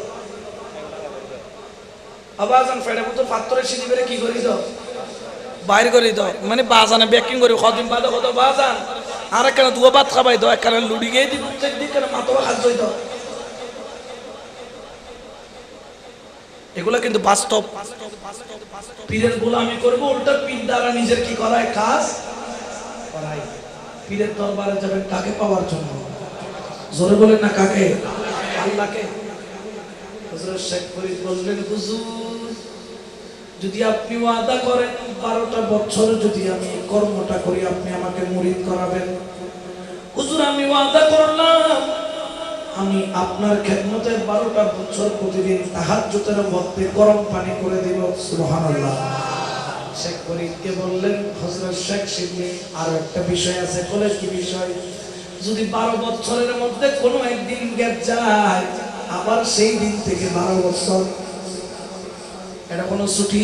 আবাজান ফেড়ে মতো পাত্তরের সিঁড়ি বেড়ে কি করি দাও, বাইর করে দাও। মানে বাজানে ব্যাকিং করি কদিন বাদে কত বাজান আর একখানে দুয়া ভাত খাবাই দাও, একখানে লুড়ি গিয়ে দিব দিকে মাথা হাত ধুই দাও। এগুলা কিন্তু বাস্তব। পীরের গোলামি করবো, উল্টা পীর দ্বারা নিজের কি করায়? কাজ করাই। পীরের দরবারে যাবেন কাকে পাওয়ার জন্য? জোরে বলেন না কাকে? আল্লাহকে। হযরত শেখ ফরিদ বললেন হুজুর যদি আপনি ওয়াদা করেন 12টা বছর যদি আমি কর্মটা করি আপনি আমাকে মুরিদ করাবেন। হুজুর আমি ওয়াদা করলাম আমি আপনার খেদমতে 12টা বছর প্রতিদিন তাহাজ্জুদের মধ্যে গরম পানি করে দিব। সুবহানাল্লাহ। শেখ ফরিদকে বললেন হযরত শেখ শিবলি আর একটা বিষয় আছে। বলে কি বিষয়? যদি 12 বছরের মধ্যে কোনো একদিন গ্যাপ যায় আবার সেই দিন থেকে 12 বছর, এটা কোনো ছুটি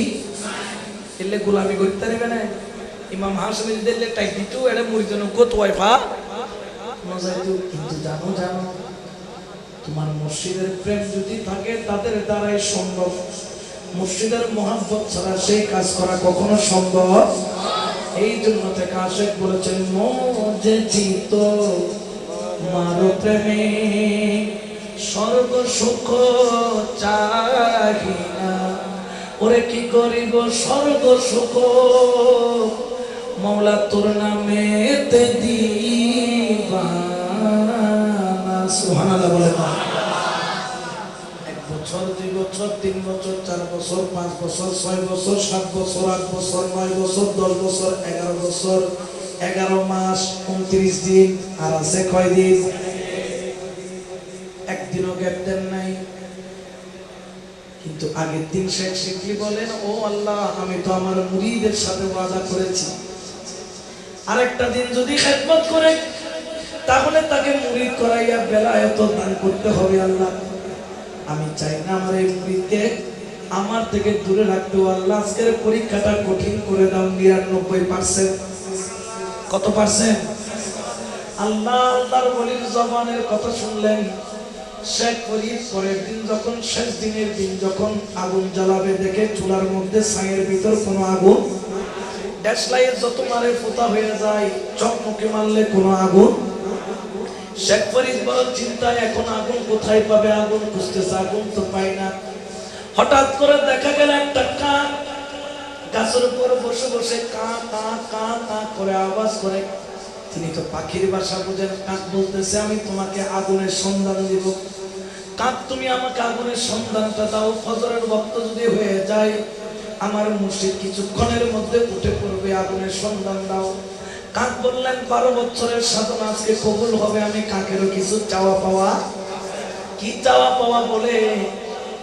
এলে গোলামি করতে পারবে না। ইমাম হাসমি দিলে টাই দিত এটা মুরিদন কত ওয়াইফা মজাইতো। কিন্তু জানো তোমার মুর্শিদের প্রেম যদি থাকে তাদের দ্বারাই সম্ভব। মুর্শিদের মহব্বত ছাড়া সেই কাজ করা কখনো সম্ভব। এই জন্য থেকে আশেক বলেছেন মোজে চিত মারো প্রেমে স্বর্গ সুখ চাহি না, ওরে কি করিব স্বর্গ সুখ মওলা তোর নামে তে দিবানা। সুবহানাল্লাহ বলে না। 1 বছর 2 বছর 3 বছর 4 বছর 5 বছর 6 বছর 7 বছর 8 বছর 9 বছর 10 বছর 11 বছর 11 মাস 29 দিন আর আছে কয় দিন? একদিনও গ্যাপ দেন নাই। কিন্তু আগের দিন শেখ শিবলি বলেন ও আল্লাহ আমি তো আমার মুরিদের সাথে ওয়াদা করেছি আরেকটা দিন যদি খেদমত করে তাহলে তাকে মুরিদ করাইয়া বেলায়েত দান করতে হবে। আল্লাহ আমি চাই না আমার এই মুরিদকে আমার থেকে দূরে রাখতে। আল্লাহ আজকের পরীক্ষাটা কঠিন করে দাও 99%। কত পার্সেন্ট? আল্লাহ আল্লাহর ওলির জবানের কথা শুনলেন। শেখ ফরিদ পরের দিন যখন শেষ দিনের দিন যখন আগুন জ্বালাবে দেখে চুলার মধ্যে ছাইয়ের ভিতর কোনো আগুন, ড্যাশলাইট যত মারে ফোতা হয়ে যায়, চকমকে মারলে কোনো আগুন। শেখ ফরিদ বড় চিন্তায় এখন আগুন কোথায় পাবে, আগুন খুঁজতেছে, আগুন তো পায় না। হঠাৎ করে দেখা গেল একটা কাক গাছের উপর বসে বসে কা কা কা কা করে আওয়াজ করে। তিনি তো পাখির ভাষা বুঝেন। কাক বলতেছে আমি তোমাকে আগুনের সন্ধান দিব। কাক তুমি আমাকে আগুনের সন্ধানটা দাও, ফজরের ওয়াক্ত যদি হয়ে যায় আমার মুর্শিদ কিছুক্ষণের মধ্যে উঠে পড়বে, আগুনের সন্ধান দাও। কাক বললেন 12 বছরের সাধনা আজকে কবুল হবে। আমি কাকেরও কিছু চাওয়া পাওয়া। কি চাওয়া পাওয়া বলে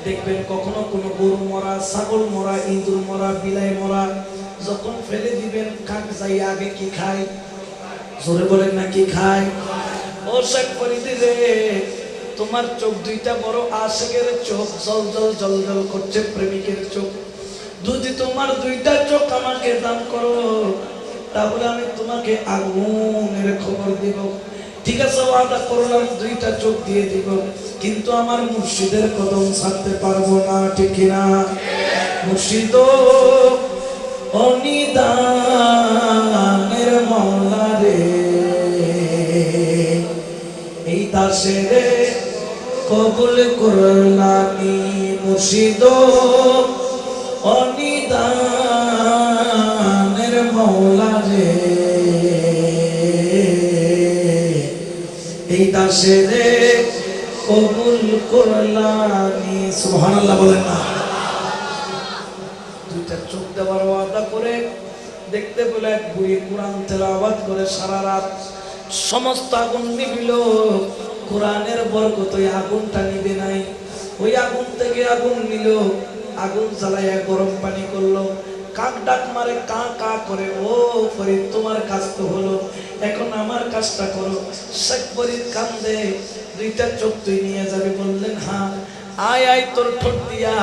দেখবেন কখনো কোনো গরু মরা, ছাগল মরা, ইঁদুর মরা, বিলাই মরা যখন ফেলে দিবেন কাক যাই আগে কি খায়? জোরে বলেন না কি খায়? ও শেখ ফরিদ রে তোমার চোখ দুইটা বড় আশিকের চোখ, জল জল জল জল করছে প্রেমিকের চোখ। যদি তোমার দুইটা চোখ আমাকে দান করো তাহলে আমি তোমাকে আগুনের খবর দিব। ঠিক আছে ওয়াদা করলাম দুইটা চোখ দিয়ে দিব, কিন্তু আমার মুর্শিদের কদম ছাড়তে পারবো না। ঠিক কিনা? মুর্শিদ অনিদানের মওলা রে এই দাসের কবুল করলামি। মুর্শিদ অনিদানের মওলা রে এই মাসে রে কবুল করলানি সুবহানাল্লাহ বলেন না। দুইটা চোখ দেওয়ার ওয়াদা করে দেখতে পেলে এক বুড়ি কোরআন তেলাওয়াত করে সারা রাত, সমস্ত আগুন নিভিল, কোরআনের বরকত ওই আগুনটা নিবে নাই। ওই আগুন থেকে আগুন নিল, আগুন জ্বালাইয়া গরম পানি করলো, কাক ডাক মারে কা কা করে, ও ফরিদ তোমার কাজ তো হলো, এখন আমার কাজটা করো। শেখ ফরিদ কান্দে, দুইটা চোখ তুই নিয়ে যাবি? বললেন হ্যাঁ। আয় আয় তোর ঠোঁট দিয়া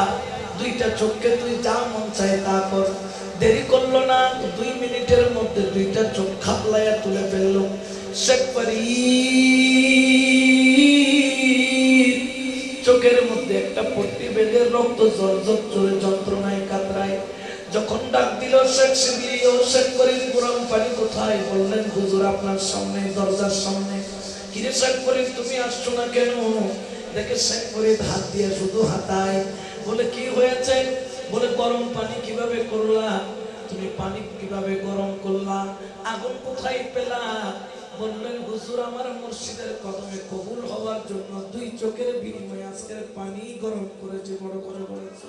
দুইটা চোখকে তুই যা মন চায় তা কর। দেরি করলো না, 2 মিনিটের মধ্যে দুইটা চোখ খাপলাইয়া তুলে ফেললো। শেখ ফরিদ চোখের মধ্যে একটা পট্টি বেঁধে রক্ত জর্জর চলে যন্ত্রণায় কাতরায়। যখন ডাক দিল শেখ শিবলি, ও শেখ ফরিদ গরম পানি কোথায়? বললেন হুজুর আপনার সামনে, দরজার সামনে। কিরে শেখ ফরিদ তুমি আসছো না কেন? দেখে শেখ ফরিদ হাত দিয়ে শুধু হাতায়। বলে কি হয়েছে? বলে গরম পানি কিভাবে করলা? তুমি পানি কিভাবে গরম করলা? আগুন কোথায় পেলা? বললেন হুজুর আমার মুর্শিদের কদমে কবুল হওয়ার জন্য 2 চোখের বিনিময়ে আজকের পানি গরম করেছে। বড় করে বলেছে।